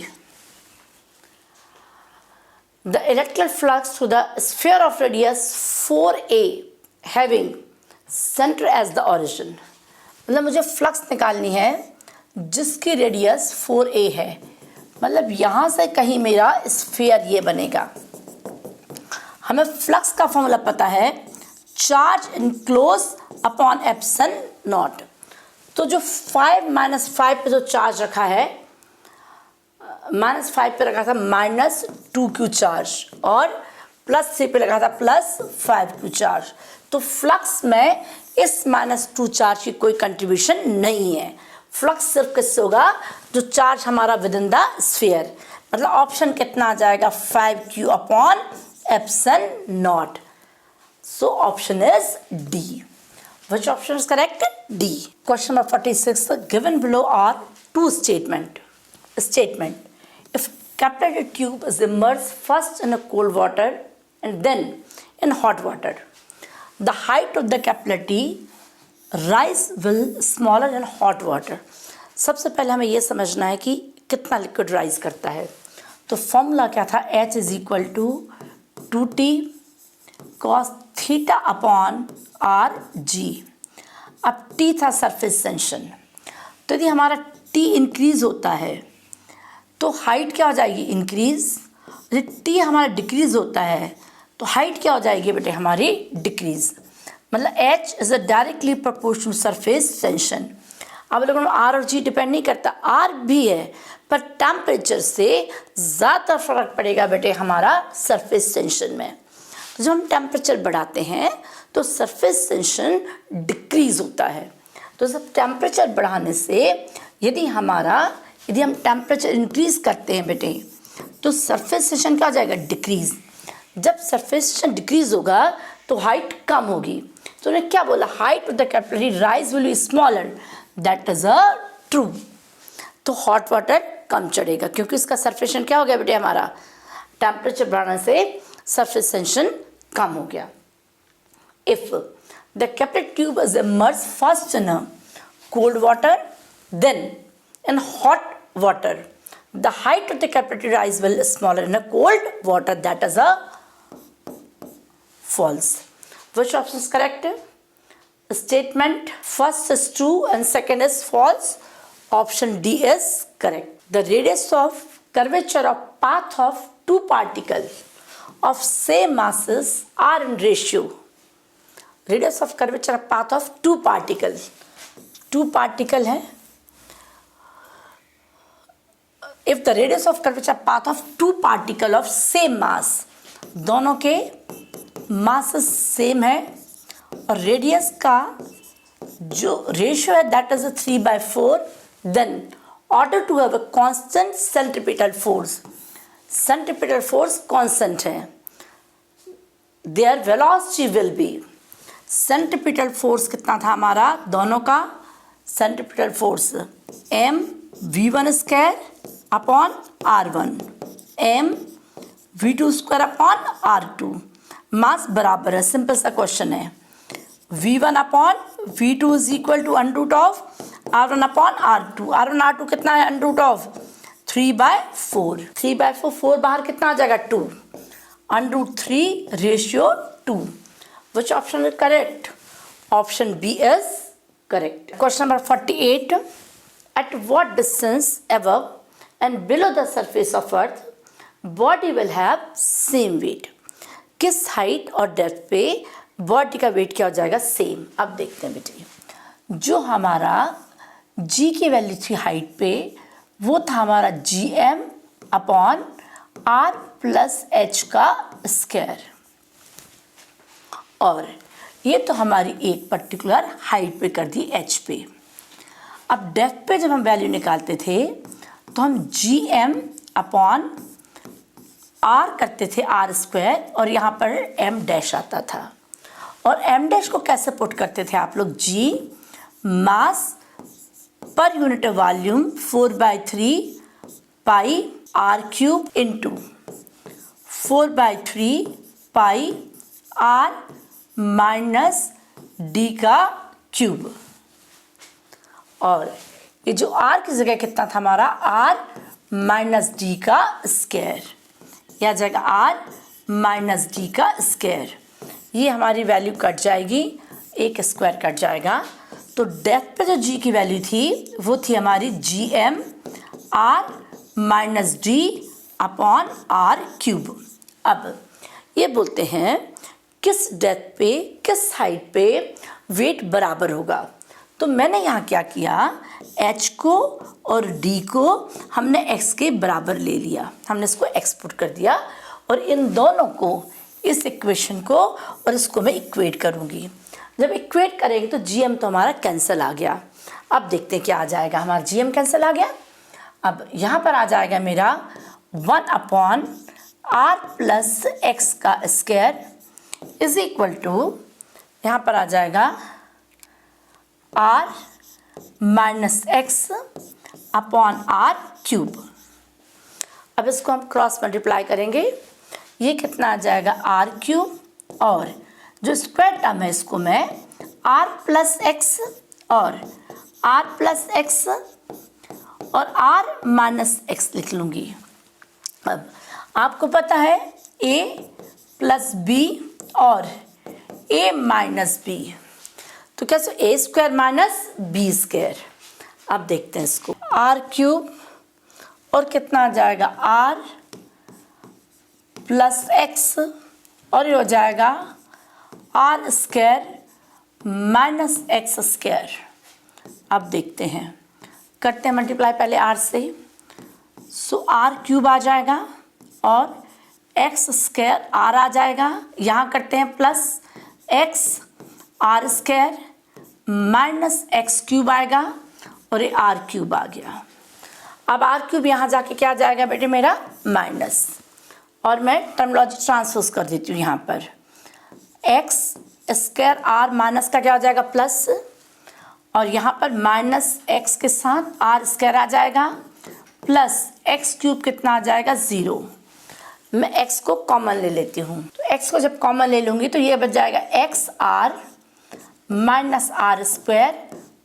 The electrical flux through the sphere of radius 4a having center as the origin. मतलब मुझे फ्लक्स निकालनी है जिसकी रेडियस 4a है, मतलब यहाँ से कहीं मेरा स्फीयर ये बनेगा. हमें फ्लक्स का फॉर्मूला पता है, charge enclose upon epsilon not. तो जो 5 माइनस 5 पे जो चार्ज रखा है, माइनस 5 पे रखा था माइनस 2q चार्ज और प्लस 3 पे रखा था प्लस 5q चार्ज. तो फ्लक्स में इस माइनस 2 चार्ज की कोई कंट्रीब्यूशन नहीं है. फ्लक्स सिर्फ किससे होगा, जो चार्ज हमारा विद इन द स्फीयर. मतलब ऑप्शन कितना आ जाएगा 5q upon epsilon not. So option is D. Which option is correct? D. Question number 46. Given below are two statement. If capillary tube is immersed first in a cold water and then in hot water, the height of the capillary rise will smaller in hot water. सबसे पहले हमें यह समझना है कि कितना liquid rise करता है. तो फॉर्मूला क्या था, H is equal to 2t cos theta upon R G. अब T था सरफेस टेंशन, तो यदि हमारा T इंक्रीज होता है तो हाइट क्या हो जाएगी इंक्रीज. यदि T हमारा डिक्रीज होता है तो हाइट क्या हो जाएगी बेटे हमारी डिक्रीज. मतलब H is a directly proportional surface tension. अब लोगों R और G डिपेंड नहीं करता, R भी है पर टेम्परेचर से ज़्यादा फर्क पड़ेगा बेटे हमारा सरफेस टेंशन में. तो जब हम टेम्परेचर बढ़ाते हैं तो सरफेस टेंशन डिक्रीज होता है. तो जब टेम्परेचर बढ़ाने से यदि हम टेम्परेचर इंक्रीज करते हैं बेटे तो सरफेस टेंशन क्या हो जाएगा डिक्रीज. जब सरफेस टेंशन डिक्रीज होगा तो हाइट कम होगी. तो उन्हें क्या बोला, height of the capillary rise will be smaller. That is a true. तो हॉट वाटर कम चढ़ेगा क्योंकि इसका सरफेस टेंशन क्या हो गया बेटे हमारा, टेम्परेचर बढ़ाने से सरफेस टेंशन कम हो गया. If the capillary tube is immersed first in a cold water, then in hot water, the height of the capillary rise will be smaller in a cold water. That is a false. Which option is correct? Statement first is true and second is false. Option D is correct. The radius of curvature of path of two particles of same masses are in ratio. Radius of curvature of path of two particles. Two particle है. If the radius of curvature path of two particle of same mass, दोनों के masses same है और radius का जो ratio है that is a 3/4, then order to have a constant centripetal force. Centripetal force constant है. Their velocity will be, centripetal force कितना था हमारा दोनों का, centripetal force m v1 square upon r1 m v2 square upon r2. Mass बराबर है, simple सा question है. v1 upon v2 is equal to under root of r1 upon r2. r1 r2 कितना है, अंडर रूट ऑफ 3/4. 3/4 4 बाहर कितना आ जाएगा 2. Under root 3 ratio 2. Which option is correct? Option B is correct. Question number 48. At what distance above and below the surface of earth body will have same weight? किस height और depth पे body का wait क्या हो जाएगा same. अब देखते हैं बेटे, जो हमारा G की वैल्यू थी हाइट पे वो था हमारा GM upon R plus H का स्क्वायर. और ये तो हमारी एक पर्टिकुलर हाइट पे कर दी H पे. अब डेप्थ पे जब हम वैल्यू निकालते थे तो हम जी एम अपॉन आर करते थे आर स्क्वायर, और यहाँ पर एम डैश आता था। और एम डैश को कैसे पुट करते थे आप लोग? जी mass per unit volume 4/3 pi R cube into 4/3 pi R minus D का क्यूब। और ये जो आर की जगह कितना था हमारा? आर माइनस डी का स्क्वायर, या जगह आर माइनस डी का स्क्वायर। ये हमारी वैल्यू कट जाएगी, एक स्क्वायर कट जाएगा। तो डेप्थ पे जो जी की वैल्यू थी वो थी हमारी G M R minus D upon R cube. अब ये बोलते हैं किस डेप्थ पे किस हाइट पे वेट बराबर होगा। तो मैंने यहाँ क्या किया, h को और d को हमने x के बराबर ले लिया, हमने इसको x पुट कर दिया, और इन दोनों को, इस इक्वेशन को और इसको मैं इक्वेट करूँगी। जब इक्वेट करेंगे तो gm तो हमारा कैंसिल आ गया। अब देखते हैं क्या आ जाएगा, हमारा gm कैंसिल आ गया। अब यहाँ पर आ जाएगा मेरा 1 अपॉन r प्लस x का स्क्वायर इज इक्वल टू, यहाँ पर आ जाएगा r minus X upon R cube. अब इसको हम क्रॉस मल्टीप्लाई करेंगे, ये कितना आ जाएगा? आर क्यूब, और जो स्क्वायर टर्म है इसको मैं आर प्लस एक्स और आर प्लस एक्स और आर माइनस एक्स लिख लूँगी। अब आपको पता है a प्लस बी और a माइनस बी, तो कैसे? ए स्क्वायर माइनस बी स्क्वायर। अब देखते हैं इसको, आर क्यूब और कितना आ जाएगा? आर प्लस एक्स, और ये हो जाएगा R square minus X square. अब देखते हैं, करते हैं मल्टीप्लाई पहले आर से, सो आर क्यूब आ जाएगा और एक्स स्क्वायर आर आ जाएगा। यहाँ करते हैं plus X R square minus X cube आएगा, और ये आर क्यूब आ गया। अब आर क्यूब यहाँ जाके क्या आ जाएगा बेटे मेरा? माइनस, और मैं टर्मिनोलॉजी ट्रांसपोज कर देती हूँ। यहाँ पर एक्स स्क्वायर आर माइनस का क्या हो जाएगा? प्लस, और यहाँ पर माइनस एक्स के साथ आर स्क्वायर आ जाएगा, प्लस एक्स क्यूब कितना आ जाएगा? 0। मैं x को कॉमन ले लेती हूँ, तो x को जब कॉमन ले लूँगी तो ये बच जाएगा X R minus R square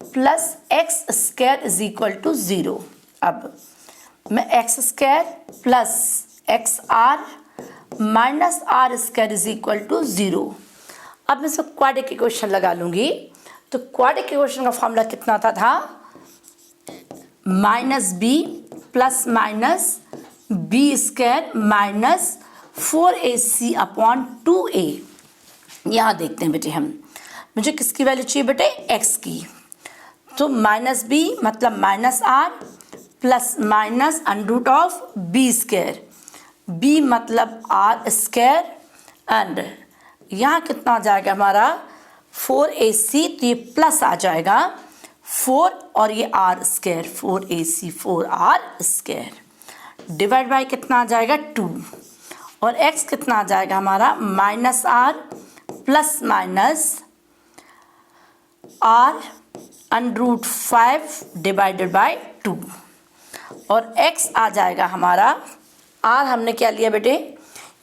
plus X square is equal to 0। अब मैं X square plus X R minus R square is equal to 0। अब मैं इसको क्वाड्रेटिक इक्वेशन लगा लूँगी, तो क्वाड्रेटिक इक्वेशन का फॉर्मूला कितना था? Minus B plus minus B square minus 4ac upon 2a। यहाँ देखते हैं बेटे, हम मुझे किसकी वैल्यू चाहिए बेटे? x की। तो माइनस बी मतलब minus R plus minus under root of B square, B मतलब आर स्क्वायर, एंड यहाँ कितना आ जाएगा हमारा? 4ac, तो ये प्लस आ जाएगा 4 और ये R square, 4ac 4r square divide by कितना आ जाएगा? 2, और x कितना आ जाएगा हमारा? Minus R plus minus R under root 5 divided by 2, और x आ जाएगा हमारा, r हमने क्या लिया बेटे?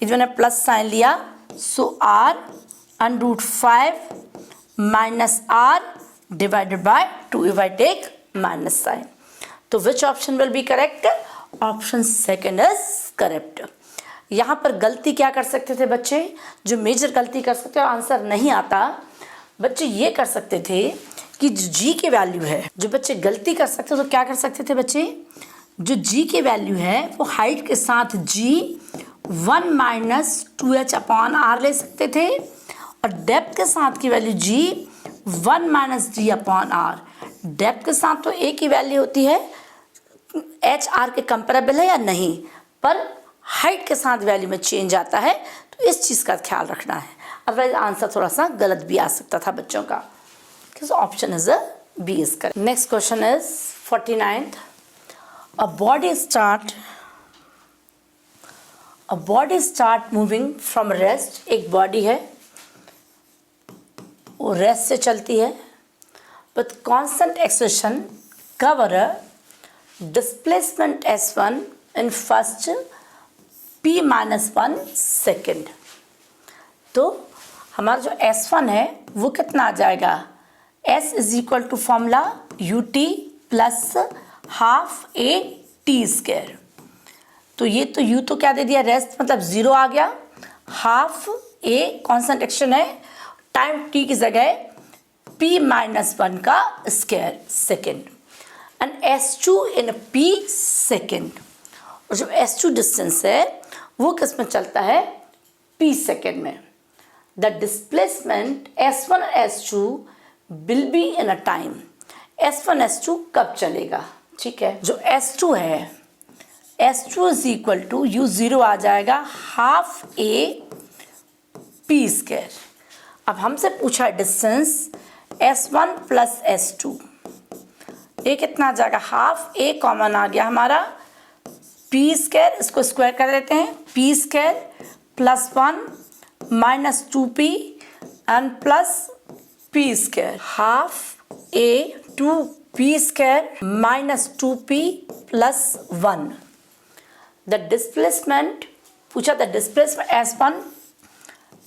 ये जो ने प्लस साइन लिया, so r under root 5 minus r divided by 2 if I take minus sign. तो which option will be correct? Option second is correct. यहाँ पर गलती क्या कर सकते थे बच्चे? जो मेजर गलती कर सकते हो, आंसर नहीं आता, बच्चे ये कर सकते थे कि जो जी की वैल्यू है, जो बच्चे गलती कर सकते तो क्या कर सकते थे बच्चे? जो जी की वैल्यू है वो हाइट के साथ जी 1 माइनस 2h अपॉन आर ले सकते थे, और डेप्थ के साथ की value G 1 minus D upon R. Depth के साथ तो एक ही वैल्यू होती है, एच आर के कंपेरेबल है या नहीं, पर हाइट के साथ वैल्यू में चेंज आता है, तो इस चीज़ का ख्याल रखना है, अदरवाइज आंसर थोड़ा सा गलत भी आ सकता था बच्चों का। Option is B is correct. Next question is 49th। a body start moving from rest. एक body है वो rest से चलती है with constant acceleration cover a displacement s1 in first p-1 second. तो हमारा जो s1 है वो कितना आ जाएगा, s is equal to formula ut plus half A T square. तो ये तो u तो क्या दे दिया, रेस्ट मतलब 0 आ गया, हाफ a कॉन्स्टेंट एक्शन है, टाइम t की जगह p-1 का square second and s2 in p second. और जो s2 डिस्टेंस है वो किस में चलता है, p सेकेंड में. द डिस्प्लेसमेंट s1 और s2 will be in a time. s1 s2 कब चलेगा, ठीक है. जो s2 है, s2 is equal to u 0 आ जाएगा हाफ ए पी स्क्वायर. अब हमसे पूछा डिस्टेंस s1 प्लस s2, ये कितना आ जाएगा, हाफ ए कॉमन आ गया हमारा, पी स्क्वायर, इसको स्क्वायर कर देते हैं, P square plus 1 minus 2p and plus P square, half a 2p square minus 2p plus 1. The displacement पूछा, the displacement s1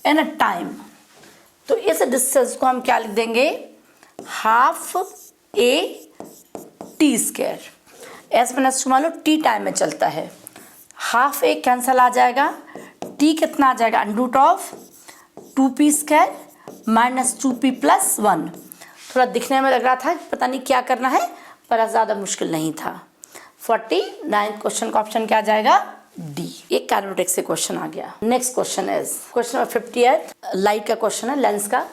in a time. तो इस डिस्टेंस को हम क्या लिख देंगे, half A T square. s1 s2 मान लो T time में चलता है, हाफ ए कैंसल आ जाएगा, टी कितना आ जाएगा, under root of 2p square minus 2p plus 1. थोड़ा दिखने में लग रहा था पता नहीं क्या करना है, पर ज़्यादा मुश्किल नहीं था. 49 क्वेश्चन का ऑप्शन क्या आ जाएगा, डी. एक काइनेमेटिक्स से क्वेश्चन आ गया. Next question is question number 58. Light का क्वेश्चन है, लेंस का.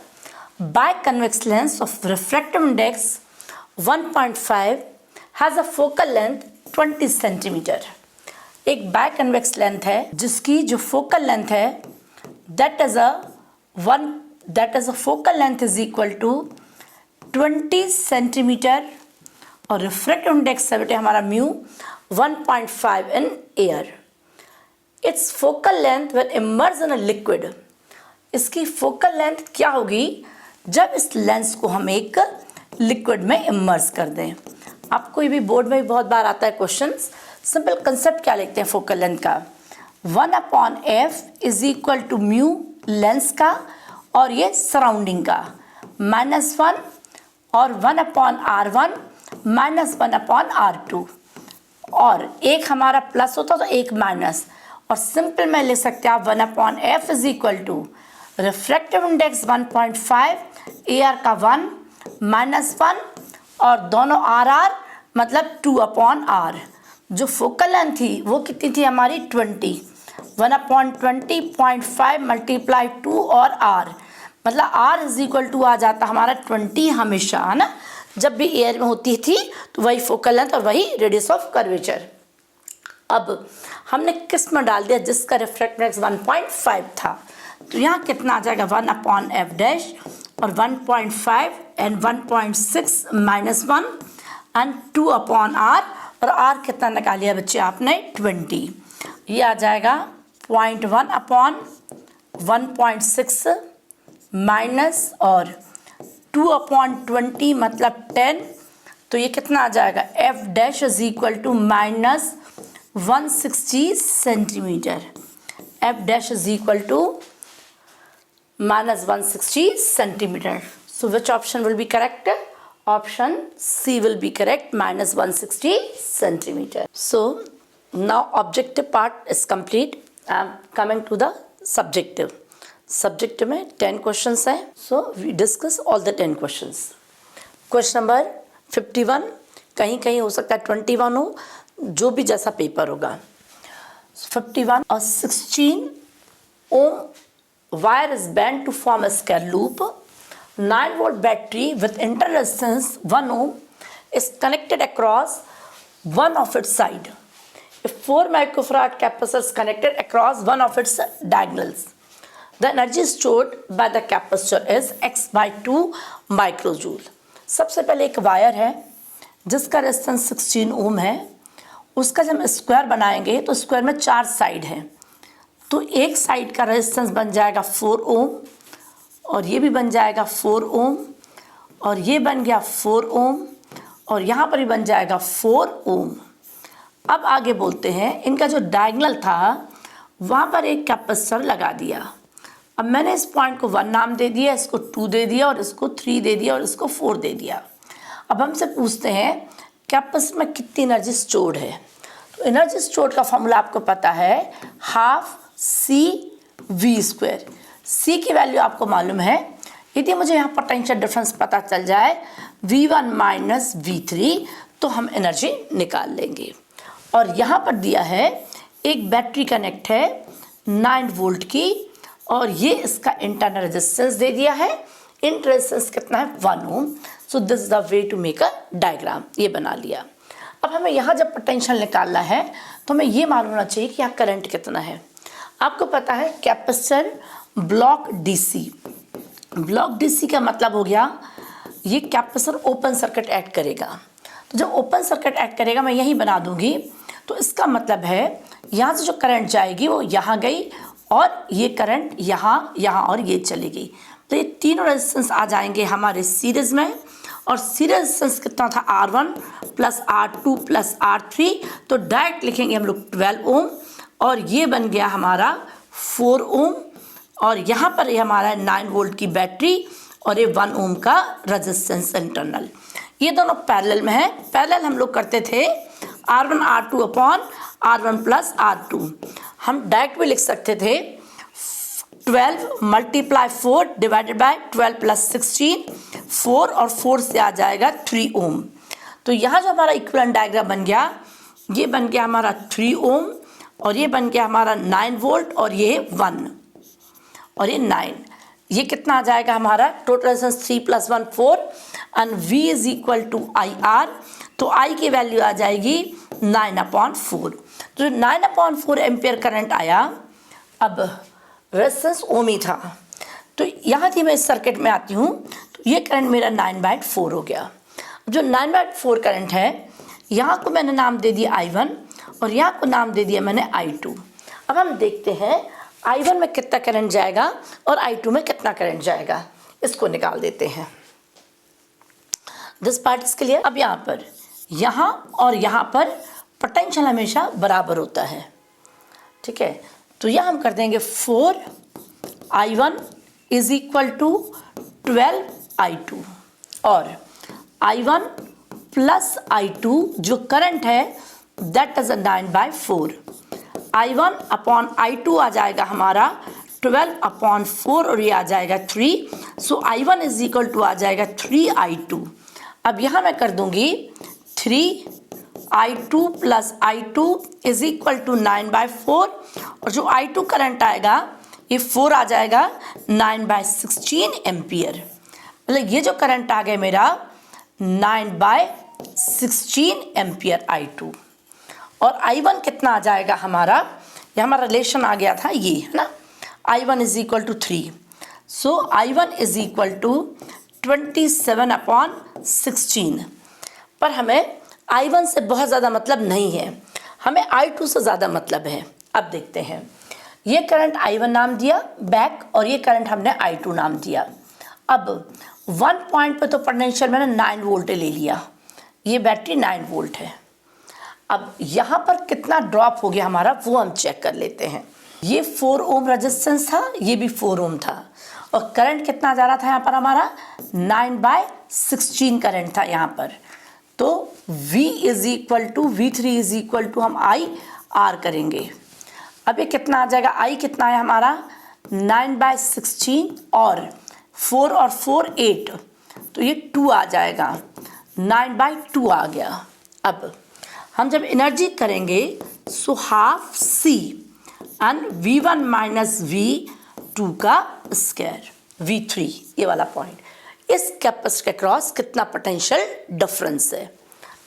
Biconvex lens of refractive index 1.5 has a focal length 20 centimeter. एक बाय कन्वेक्स लेंथ है जिसकी जो फोकल लेंथ है that is a focal length is equal to 20 centimeter और refractive index है बेटे हमारा mu 1.5 in air. It's focal length when emerge in a liquid. इसकी फोकल लेंथ क्या होगी जब इस लेंस को हम एक लिक्विड में इमर्ज कर दें. आपको ये भी बोर्ड में भी बहुत बार आता है क्वेश्चंस. सिंपल कंसेप्ट क्या लिखते हैं फोकल लेंथ का, 1/f is equal to mu lens का और ये सराउंडिंग का -1 और 1/r1 -1/r2 और एक हमारा प्लस होता तो एक माइनस. और सिंपल में लिख सकते हैं आप 1/f is equal to refractive index 1.5, AR का 1 -1 और दोनों RR मतलब 2/r. जो फोकल लेंथ थी वो कितनी थी हमारी 20, 1/20.5 मल्टीप्लाई 2 और R मतलब R इज इक्वल टू आ जाता हमारा 20 हमेशा, है ना. जब भी एयर में होती थी तो वही फोकल लेंथ और वही रेडियस ऑफ कर्वेचर. अब हमने किस में डाल दिया जिसका रिफ्रैक्टिव इंडेक्स 1.5 था, तो यहाँ कितना आ जाएगा 1/f डैश और 1.5 एंड 1.6 -1 एंड 2/r और r कितना निकालिया बच्चे आपने 20. ये आ जाएगा 0.1/1.6 माइनस और 2/20 मतलब 10. तो ये कितना आ जाएगा f dash is equal to -160 centimeter. f dash is equal to -160 centimeter. So which option will be correct? Option C will be correct, -160 centimeter. So now objective part is complete. I am coming to the subjective. Subjective में 10 questions हैं. So we discuss all the 10 questions. Question number 51, कहीं कहीं हो सकता है 21 हो, जो भी जैसा पेपर होगा. 51 और 16 ohm wire is bent to form a square loop. 9-volt battery with internal resistance 1 ohm is connected across one of its side. A 4 microfarad capacitor is connected across one of its diagonals. The energy stored by the capacitor is x/2 microjoule. सबसे पहले एक wire है जिसका resistance 16 ओम है उसका जब square बनाएंगे तो स्क्वायर में 4 साइड हैं, तो एक साइड का रेजिस्टेंस बन जाएगा 4 ओम, और ये भी बन जाएगा 4 ओम, और ये बन गया 4 ओम, और यहाँ पर भी बन जाएगा 4 ओम। अब आगे बोलते हैं, इनका जो डायगोनल था वहाँ पर एक कैपेसिटर लगा दिया। अब मैंने इस पॉइंट को 1 नाम दे दिया, इसको 2 दे दिया, और इसको 3 दे दिया, और इसको 4 दे दिया। अब हमसे पूछते हैं कैपेसिटर में कितनी एनर्जी स्टोर्ड है। तो एनर्जी स्टोर्ड का फॉर्मूला आपको पता है, हाफ CV²। C की वैल्यू आपको मालूम है। यदि मुझे यहाँ पोटेंशियल डिफरेंस पता चल जाए V1 माइनस V3, तो हम एनर्जी निकाल लेंगे। और यहाँ पर दिया है एक बैटरी कनेक्ट है 9 वोल्ट की, और ये इसका इंटरनल रेजिस्टेंस दे दिया है। इंटरनल रेजिस्टेंस कितना है, 1 ohm. So this is the way to make a diagram. ये बना लिया। अब हमें यहाँ जब पोटेंशियल निकालना है तो हमें ये मालूम होना चाहिए कि यहाँ करंट कितना है। आपको पता है capacitor block DC। Block DC का मतलब हो गया ये कैपेसिटर ओपन सर्किट एक्ट करेगा। तो जब ओपन सर्किट एक्ट करेगा, मैं यहीं बना दूंगी, तो इसका मतलब है यहाँ से जो करंट जाएगी वो यहाँ गई, और ये करंट यहाँ, यहाँ और ये चली गई। तो ये तीनों रेजिस्टेंस आ जाएंगे हमारे सीरीज में। और सीरीज रेजिस्टेंस कितना था, R1 plus R2 plus R3। तो डायरेक्ट लिखेंगे हम लोग 12 ओम, और ये बन गया हमारा 4 ओम, और यहाँ पर ये हमारा 9 वोल्ट की बैटरी, और ये 1 ओम का रेजिस्टेंस इंटरनल। ये दोनों पैरेलल में है। पैरेलल हम लोग करते थे R1 R2 upon R1 plus R2। हम डायरेक्ट भी लिख सकते थे 12 मल्टीप्लाई 4 डिवाइडेड बाय 12 प्लस 16, 4 और 4 से आ जाएगा 3 ओम। तो यहाँ जो हमारा इक्विवेलेंट डायग्राम बन गया, ये बन गया हमारा 3 ओम, और ये बन गया हमारा 9 वोल्ट, और ये 1 और ये 9। ये कितना आ जाएगा हमारा total resistance 3 + 1 4, and V is equal to IR। तो I की वैल्यू आ जाएगी 9/4। तो 9/4 एम्पियर करंट आया। अब रेजिस्टेंस ओम ही था, तो यहाँ थी मैं इस सर्किट में आती हूँ, तो ये करंट मेरा 9/4 हो गया। जो 9/4 करंट है, यहाँ को मैंने नाम दे दिया I1, और यहाँ को नाम दे दिया मैंने I2। अब हम देखते हैं I1 में कितना करंट जाएगा और I2 में कितना करंट जाएगा। इसको निकाल देते हैं। This part is clear. अब यहाँ और यहाँ पर पोटेंशियल हमेशा बराबर होता है, ठीक है। तो यहाँ हम कर देंगे 4I1 is equal to 12I2, और I1 प्लस I2 जो करंट है that is 9/4। I1 upon I2 आ जाएगा हमारा 12/4, और ये आ जाएगा 3। So I1 is equal to आ जाएगा 3I2। अब यहाँ मैं कर दूंगी 3I2 plus I2 is equal to 9/4, और जो I2 करंट आएगा ये 4 आ जाएगा 9/16 एम्पियर। मतलब ये जो करंट आ गया मेरा 9/16 एम्पियर I2। और I1 कितना आ जाएगा हमारा, ये हमारा रिलेशन आ गया था, ये है ना, I1 is equal to 3। So I1 is equal to 27/16। पर हमें I1 से बहुत ज़्यादा मतलब नहीं है, हमें I2 से ज़्यादा मतलब है। अब देखते हैं, ये करंट I1 नाम दिया बैक, और ये करंट हमने I2 नाम दिया। अब 1 पॉइंट पे तो पोटेंशियल मैंने 9 वोल्ट ले लिया, ये बैटरी 9 वोल्ट है। अब यहाँ पर कितना ड्रॉप हो गया हमारा, वो हम चेक कर लेते हैं। ये 4 ओम रेजिस्टेंस था, ये भी 4 ओम था, और करंट कितना जा रहा था यहाँ पर हमारा 9/16 करंट था यहाँ पर। तो V is equal to V3 is equal to हम IR करेंगे। अब ये कितना आ जाएगा, I कितना है हमारा 9/16, और 4 और 4 8, तो ये 2 आ जाएगा, 9/2 आ गया। अब हम जब एनर्जी करेंगे so half C and V1 minus V2 का स्क्वायर, V3, ये वाला पॉइंट। इस कैपेसिटर के क्रॉस कितना पोटेंशियल डिफरेंस है।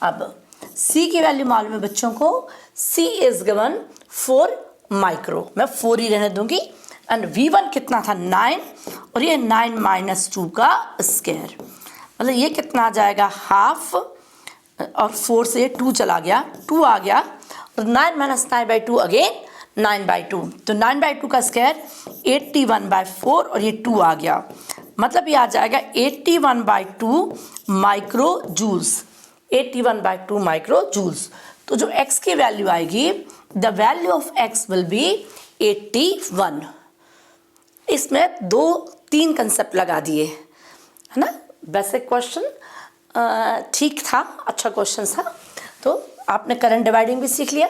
अब C की वैल्यू मालूम है बच्चों को, C इज गिवन 4 माइक्रो, मैं 4 ही रहने दूंगी। एंड V1 कितना था 9, और ये 9 - 2 का स्क्वायर, मतलब ये कितना आ जाएगा हाफ, और 4 से 2 चला गया, 2 आ गया, तो 9 माइनस 9/2 अगेन 9/2, तो 9/2 का स्क्वायर 81/4 और ये 2 आ गया, मतलब ये आ जाएगा 81/2 माइक्रो जूल्स, 81/2 माइक्रो जूल्स। तो जो x की वैल्यू आएगी, the value of x will B 81। इसमें 2-3 कंसेप्ट लगा दिए, है ना। बेसिक क्वेश्चन ठीक था, अच्छा क्वेश्चन था। तो आपने करंट डिवाइडिंग भी सीख लिया।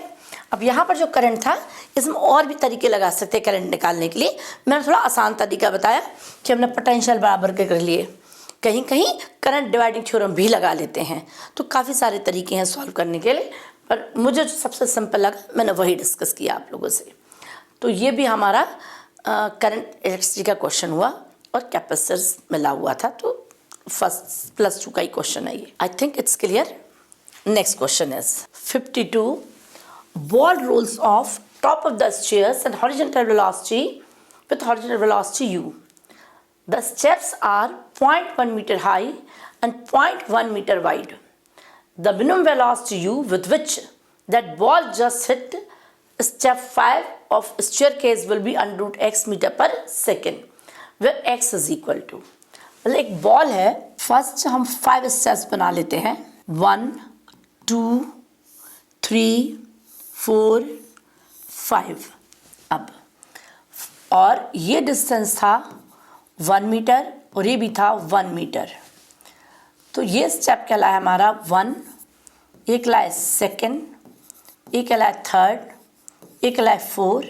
अब यहाँ पर जो करंट था, इसमें और भी तरीके लगा सकते हैं करंट निकालने के लिए। मैंने थोड़ा आसान तरीका बताया कि हमने पोटेंशियल बराबर के कर लिए, कहीं कहीं करंट डिवाइडिंग थ्योरम भी लगा लेते हैं। तो काफ़ी सारे तरीके हैं सॉल्व करने के लिए, पर मुझे जो सबसे सिंपल लगा मैंने वही डिस्कस किया आप लोगों से। तो ये भी हमारा करंट इलेक्ट्रिसिटी का क्वेश्चन हुआ और कैपेसिटर्स मिला हुआ था। तो फर्स्ट +2 का ही क्वेश्चन है ये। I think it's clear. Next question is 52। Ball rolls off top of the stairs and horizontal velocity with horizontal velocity u. The steps are 0.1 meter high and 0.1 meter wide. The minimum velocity u with which that ball just hit step 5 of staircase will be √ x meter per second, where x is equal to, मतलब एक ball है, first हम 5 steps बना लेते हैं, 1 2 3 4 5। अब और ये डिस्टेंस था 1 मीटर और ये भी था 1 मीटर। तो ये स्टेप कहलाया हमारा 1, ये कहलाया सेकेंड, ये कहलाया थर्ड, ये कहलाया 4,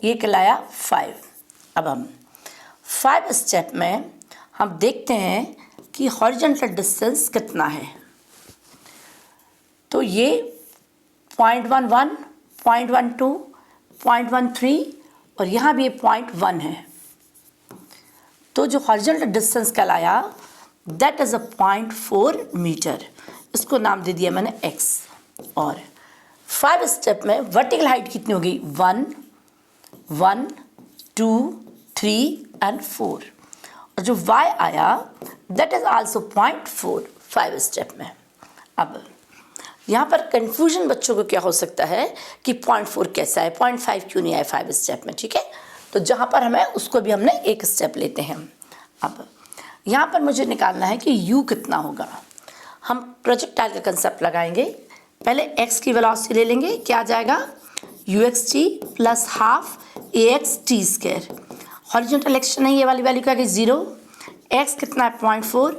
ये कहलाया 5। अब हम 5 स्टेप में हम देखते हैं कि हॉरिजॉन्टल डिस्टेंस कितना है। तो ये 0.11, 0.12, 0.13 और यहाँ भी 0.1 है। तो जो हॉरिजॉन्टल डिस्टेंस कहलाया दैट इज़ 0.4 मीटर, इसको नाम दे दिया मैंने x। और 5 स्टेप में वर्टिकल हाइट कितनी होगी, 1 1 2 3 एंड 4, और जो y आया दैट इज़ आल्सो 0.4 5 स्टेप में। अब यहाँ पर कंफ्यूजन बच्चों को क्या हो सकता है कि 0.4 कैसा है, 0.5 क्यों नहीं आया 5 स्टेप में, ठीक है। तो जहाँ पर हमें उसको भी हमने एक स्टेप लेते हैं। अब यहाँ पर मुझे निकालना है कि u कितना होगा। हम प्रोजेक्टाइल का कंसेप्ट लगाएंगे। पहले x की वेलोसिटी ले लेंगे, क्या आ जाएगा uxt + ½ axt²। हॉरिजॉन्टल एक्शन है, ये वाली वैल्यू क्या है 0, x कितना है 0.4,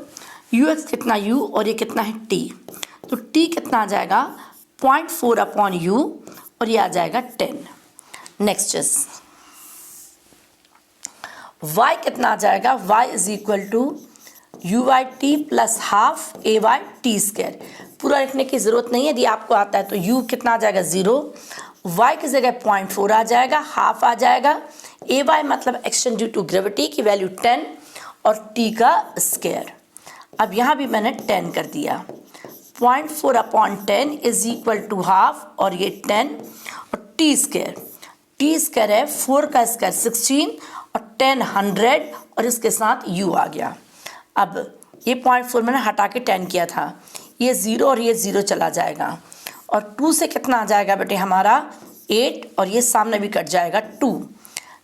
ux कितना u और ये कितना है t। तो t कितना आ जाएगा 0.4/u और ये आ जाएगा 10। नेक्स्ट इज y कितना आ जाएगा, y = u/t + ½ a/t²। पूरा लिखने की ज़रूरत नहीं है, यदि आपको आता है तो u कितना आ जाएगा 0, y की जगह 0.4 आ जाएगा, ½ आ जाएगा, ay मतलब एक्शन ड्यू टू ग्रेविटी की वैल्यू 10 और t का स्क्वायर। अब यहाँ भी मैंने 10 कर दिया, 0.4/10 = ½ और ये 10 और t² है 4 का स्क्वायर 16 और 10 100 और इसके साथ u आ गया। अब ये 0.4 मैंने हटा के 10 किया था, ये 0 और ये 0 चला जाएगा और 2 से कितना आ जाएगा बेटे हमारा 8 और ये सामने भी कट जाएगा 2।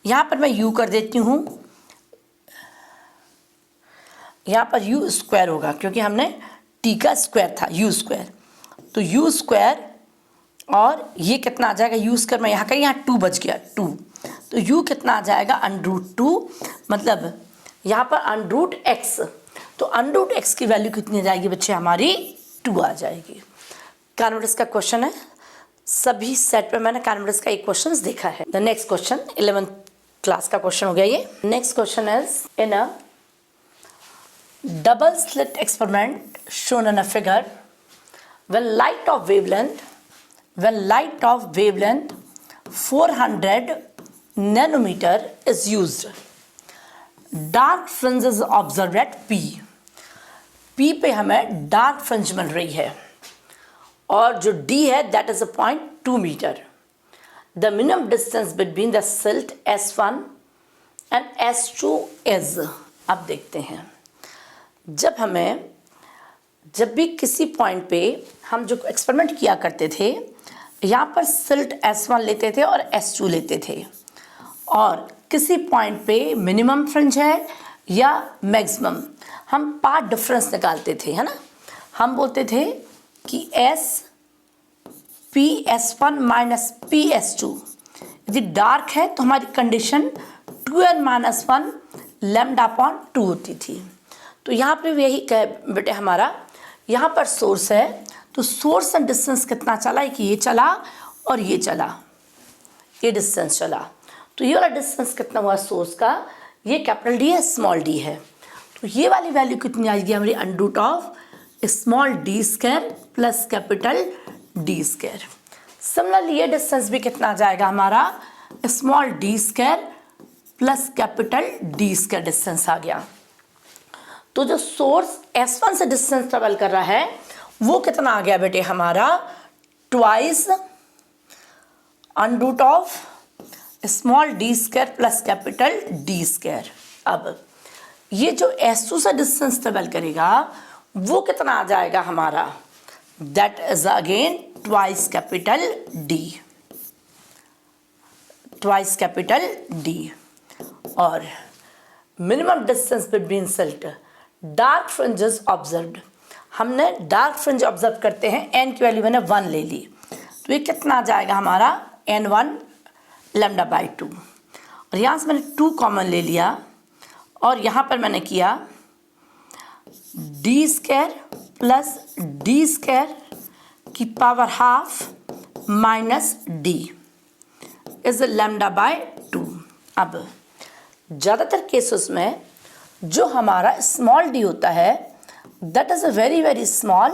यहाँ पर मैं u कर देती हूँ, यहाँ पर u² होगा क्योंकि हमने t का स्क्वायर था u²। तो u² और ये कितना आ जाएगा u², मैं यहाँ का यहाँ 2 बच गया 2, तो u कितना आ जाएगा √2, मतलब यहाँ पर √x। तो √x की वैल्यू कितनी जाएगी बच्चे हमारी 2 आ जाएगी। काइनेमेटिक्स का क्वेश्चन है, सभी सेट पे मैंने काइनेमेटिक्स का एक क्वेश्चन देखा है। The next question 11th class का क्वेश्चन हो गया ये। Next question is in a double slit experiment shown in a figure, when light of wavelength 400 nanometer is used, dark fringes observed at P पे हमें dark fringe मिल रही है और जो D है that is 0.2 meter. The minimum distance between the slit S1 and S2 is, अब देखते हैं, जब भी किसी पॉइंट पे हम जो एक्सपेरिमेंट किया करते थे यहाँ पर सिल्ट S1 लेते थे और S2 लेते थे, और किसी पॉइंट पे मिनिमम फ्रिंज है या मैक्सिमम, हम पाथ डिफरेंस निकालते थे, है ना। हम बोलते थे कि PS1 माइनस PS2 यदि डार्क है तो हमारी कंडीशन 2n-1 λ/2 होती थी। तो यहाँ पे भी यही कहे बेटे, हमारा यहाँ पर सोर्स है तो सोर्स एंड डिस्टेंस कितना चला है कि ये चला और ये चला, ये डिस्टेंस चला। तो ये वाला डिस्टेंस कितना हुआ सोर्स का, ये कैपिटल डी है, स्मॉल डी है। तो ये वाली वैल्यू कितनी आएगी हमारी, under of small D square plus capital D square. Similarly ये डिस्टेंस भी कितना आ जाएगा हमारा, small D square plus capital D square distance आ गया। तो जो सोर्स S1 से डिस्टेंस ट्रेवल कर रहा है वो कितना आ गया बेटे हमारा, twice under of small D square plus capital D square. अब ये जो S2 से डिस्टेंस ट्रेवल करेगा वो कितना आ जाएगा हमारा, that is again twice capital D, twice capital D. और minimum distance between slit, dark fringes observed, हमने डार्क फ्रिंज ऑब्जर्व करते हैं, n की वैल्यू मैंने 1 ले ली, तो ये कितना आ जाएगा हमारा n1 λ/2। और यहाँ से मैंने 2 कॉमन ले लिया और यहाँ पर मैंने किया D square plus D square की power half minus D is λ/2। अब ज़्यादातर केसेस में जो हमारा स्मॉल डी होता है that is a very very small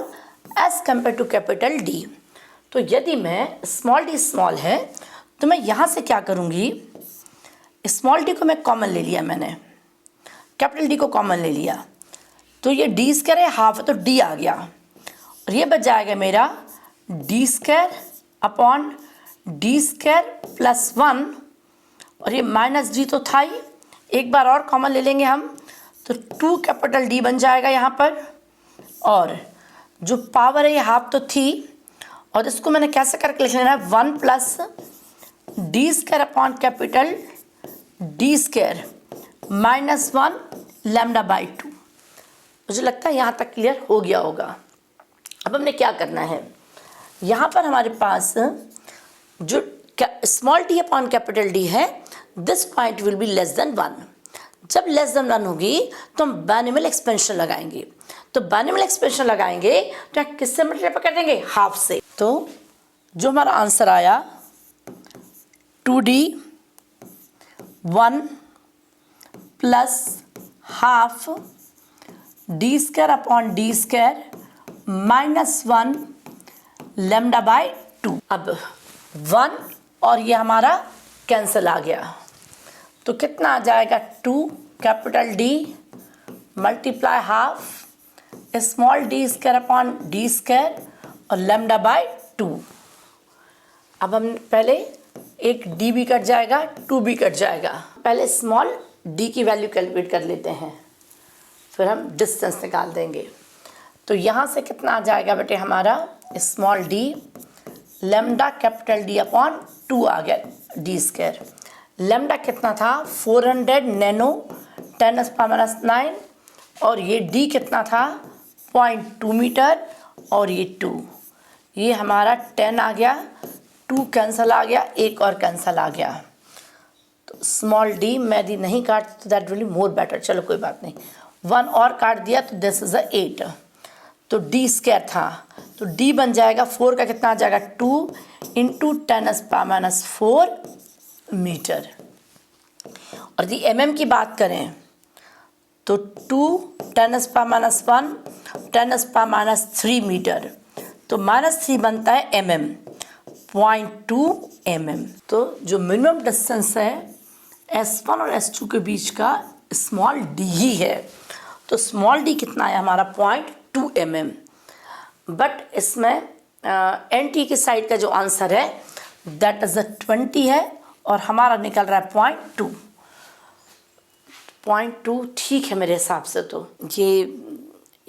as compare to capital D. तो यदि मैं स्मॉल डी स्मॉल है तो मैं यहाँ से क्या करूँगी, स्मॉल डी को मैं कॉमन ले लिया, मैंने कैपिटल डी को कॉमन ले लिया, तो ये डी स्क्वायर है, हाफ है तो डी आ गया, और ये बच जाएगा मेरा D square upon D square plus 1, और ये माइनस डी तो था ही, एक बार और कॉमन ले लेंगे हम तो 2 कैपिटल डी बन जाएगा यहाँ पर, और जो पावर है ये हाफ तो थी, और इसको मैंने कैसे करके लिख लेना है, 1 plus D square upon capital D square minus 1 λ/2। मुझे लगता है यहाँ तक क्लियर हो गया होगा। अब हमने क्या करना है, यहाँ पर हमारे पास जो small D upon capital D है, this point will be less than 1। जब लेस देन 1 होगी तो हम बाइनोमियल एक्सपेंशन लगाएंगे, तो बाइनोमियल एक्सपेंशन लगाएंगे तो यहाँ किससे मल्टीप्लाई कर देंगे, हाफ से। तो जो हमारा आंसर आया 2d 1 plus half D square upon D square minus 1 λ/2। अब 1 और ये हमारा कैंसिल आ गया, तो कितना आ जाएगा, 2 capital D multiply half small D square upon D square और λ/2। अब हम पहले एक डी भी कट जाएगा, 2 भी कट जाएगा। पहले स्मॉल डी की वैल्यू कैलकुलेट कर लेते हैं, फिर हम डिस्टेंस निकाल देंगे। तो यहाँ से कितना आ जाएगा बेटे हमारा, small D lambda capital D upon 2 आ गया डी स्क्वायर। लैम्डा कितना था, 400 नैनो 10⁻⁹, और ये डी कितना था 0.2 मीटर, और ये 2, ये हमारा 10 आ गया, 2 कैंसिल आ गया, एक और कैंसिल आ गया। तो स्मॉल डी मैं यदि नहीं काट तो that will be more better, चलो कोई बात नहीं, 1 और काट दिया तो दिस इज 8। तो डी स्क्वायर था तो डी बन जाएगा 4 का कितना आ जाएगा 2 इंटू 10⁻⁴ मीटर। और यदि mm की बात करें तो 2 10⁻⁻1 10⁻³ मीटर, तो -3 बनता है mm, 0.2 mm। तो जो मिनिमम डिस्टेंस है S1 और S2 के बीच का स्मॉल डी ही है, तो स्मॉल डी कितना है हमारा 0.2 mm। बट इसमें एन टी की साइड का जो आंसर है दैट इज़ 20 है, और हमारा निकल रहा है 0.2 ठीक है मेरे हिसाब से। तो ये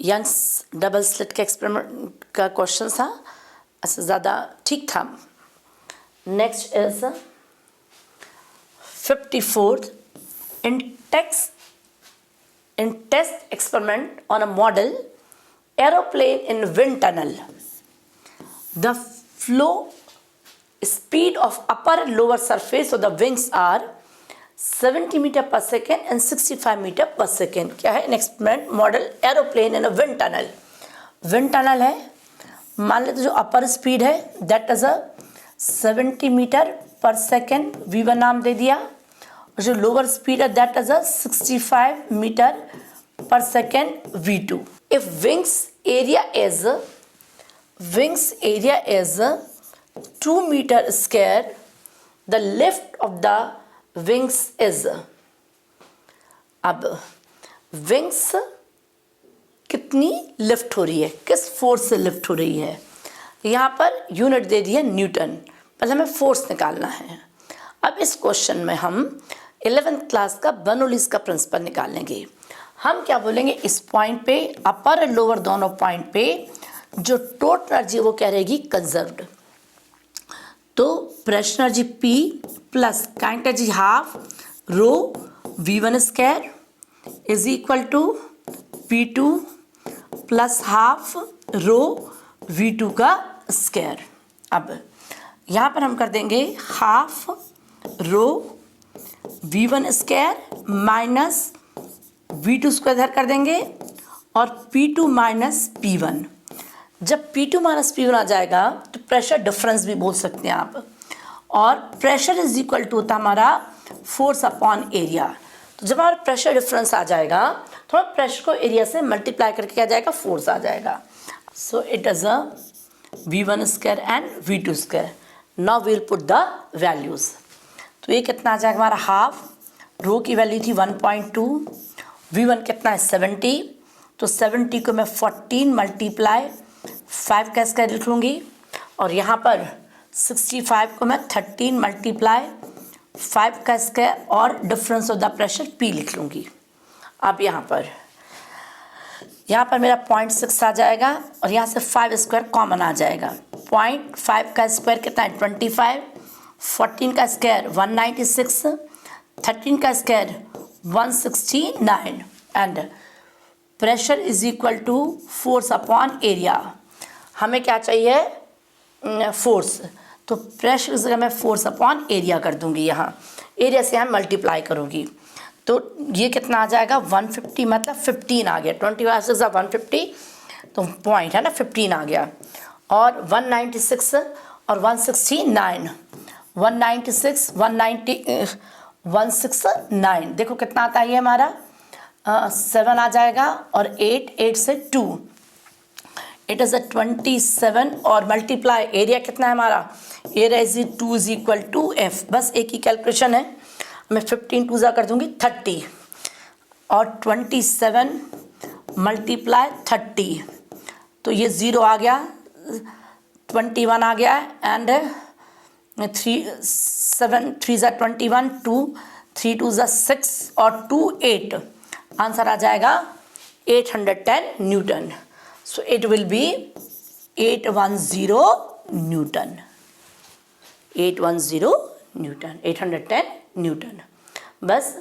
यंग्स डबल स्लिट का एक्सपेरिमेंट का क्वेश्चन था, ऐसे ज़्यादा ठीक था। Next is 54th. In test experiment on a model aeroplane in wind tunnel, the flow speed of upper and lower surface of the wings are 70 meter per second and 65 meter per second. क्या है? Experiment model aeroplane in a wind tunnel. Wind tunnel है, मान लेते जो upper speed है that is 70 meter per second, V1 नाम दे दिया, और जो लोअर स्पीड है that is 65 meter per second, V2. If wings area is 2 meter square, the lift of the wings is. अब विंग्स कितनी लिफ्ट हो रही है, किस फोर्स से लिफ्ट हो रही है, यहाँ पर यूनिट दे दी है न्यूटन. पहले हमें फोर्स निकालना है. अब इस क्वेश्चन में हम 11th क्लास का बर्नौलीज का प्रिंसिपल निकालेंगे. हम क्या बोलेंगे, इस पॉइंट पे अपर और लोअर दोनों पॉइंट पे जो टोटल एनर्जी वो क्या रहेगी, कंजर्व्ड. तो pressure energy P plus kinetic energy half rho V1 square is equal to P2 plus half rho V2 का स्क्वायर. अब यहाँ पर हम कर देंगे half rho V1 square minus V2 square इधर कर देंगे और P2 माइनस P1. जब P2 माइनस P1 आ जाएगा तो प्रेशर डिफरेंस भी बोल सकते हैं आप, और प्रेशर इज इक्वल टू होता हमारा फोर्स अपॉन एरिया. तो जब हमारा प्रेशर डिफरेंस आ जाएगा तो हम प्रेशर को एरिया से मल्टीप्लाई करके क्या जाएगा, फोर्स आ जाएगा. So it is a V1 square and V2 square. Now we will put the values. तो ये कितना आ जाएगा हमारा, हाफ रो की वैल्यू थी 1.2, V1 कितना है 70, तो 70 को मैं 14 मल्टीप्लाई 5 का स्क्वायर लिख लूँगी, और यहाँ पर 65 को मैं 13 मल्टीप्लाई 5 का स्क्वायर और difference of the pressure P लिख लूँगी. अब यहाँ पर मेरा 0.6 आ जाएगा और यहाँ से 5 स्क्वायर कॉमन आ जाएगा. 0.5 का स्क्वायर कितना है 25, 14 का स्क्वायर 196, 13 का square 169 and pressure is equal to force upon area. हमें क्या चाहिए, फोर्स. तो प्रेशर की जगह मैं फोर्स अपॉन एरिया कर दूंगी, यहाँ एरिया से हम मल्टीप्लाई करूँगी. तो ये कितना आ जाएगा 150, मतलब 15 आ गया. 25 से 150 तो पॉइंट है ना 15 आ गया, और 196 और 169, 196 169 देखो कितना आता है ये हमारा 7 आ जाएगा, और 8 से 2 इट इज़ 27, और मल्टीप्लाई एरिया कितना है हमारा, area is 2 is equal to F. बस एक ही कैलकुलेशन है, मैं 15 2 कर दूंगी 30, और 27 मल्टीप्लाई 30, तो ये 0 आ गया, 21 आ गया, एंड 7 3 21, 2 3 2 6 और 2 8, आंसर आ जाएगा 810 Newton. So it will be 810 Newton, 810 Newton, 810 Newton. बस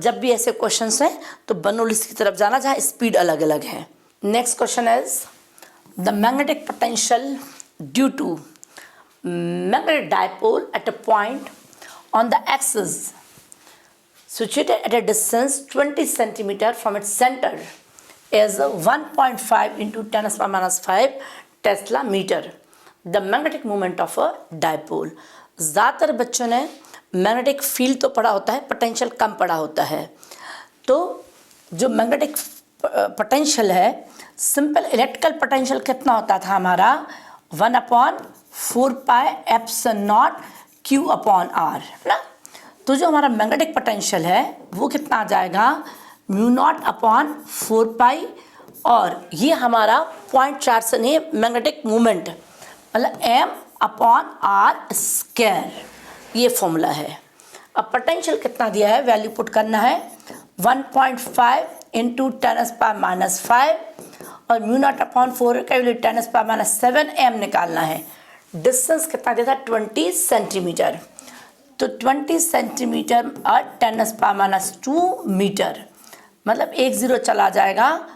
जब भी ऐसे क्वेश्चंस हैं तो बर्नौलीज की तरफ जाना जहाँ स्पीड अलग अलग है. Next question is the magnetic potential due to magnetic dipole at a point on the axis situated at a distance 20 centimeter from its center is 1.5 into 10⁻⁵ Tesla meter. The magnetic moment of a dipole. ज़्यादातर बच्चों ने magnetic field तो पढ़ा होता है, potential कम पढ़ा होता है. तो जो मैग्नेटिक पोटेंशियल है, सिंपल इलेक्ट्रिकल पोटेंशियल कितना होता था हमारा 1/4πε0 Q/R ना. तो जो हमारा मैग्नेटिक पोटेंशियल है वो कितना आ जाएगा μ0/4π, और ये हमारा 0.4 से नहीं, मैग्नेटिक मोमेंट मतलब m/r², ये फॉर्मूला है. अब पोटेंशियल कितना दिया है, वैल्यू पुट करना है 1.5 इंटू 10⁻⁵, और μ0/4 का वैल्यू 10⁻⁷ m निकालना है. डिस्टेंस कितना देता है 20 सेंटीमीटर, तो 20 सेंटीमीटर और 10⁻² मीटर, मतलब 1 0 चला जाएगा,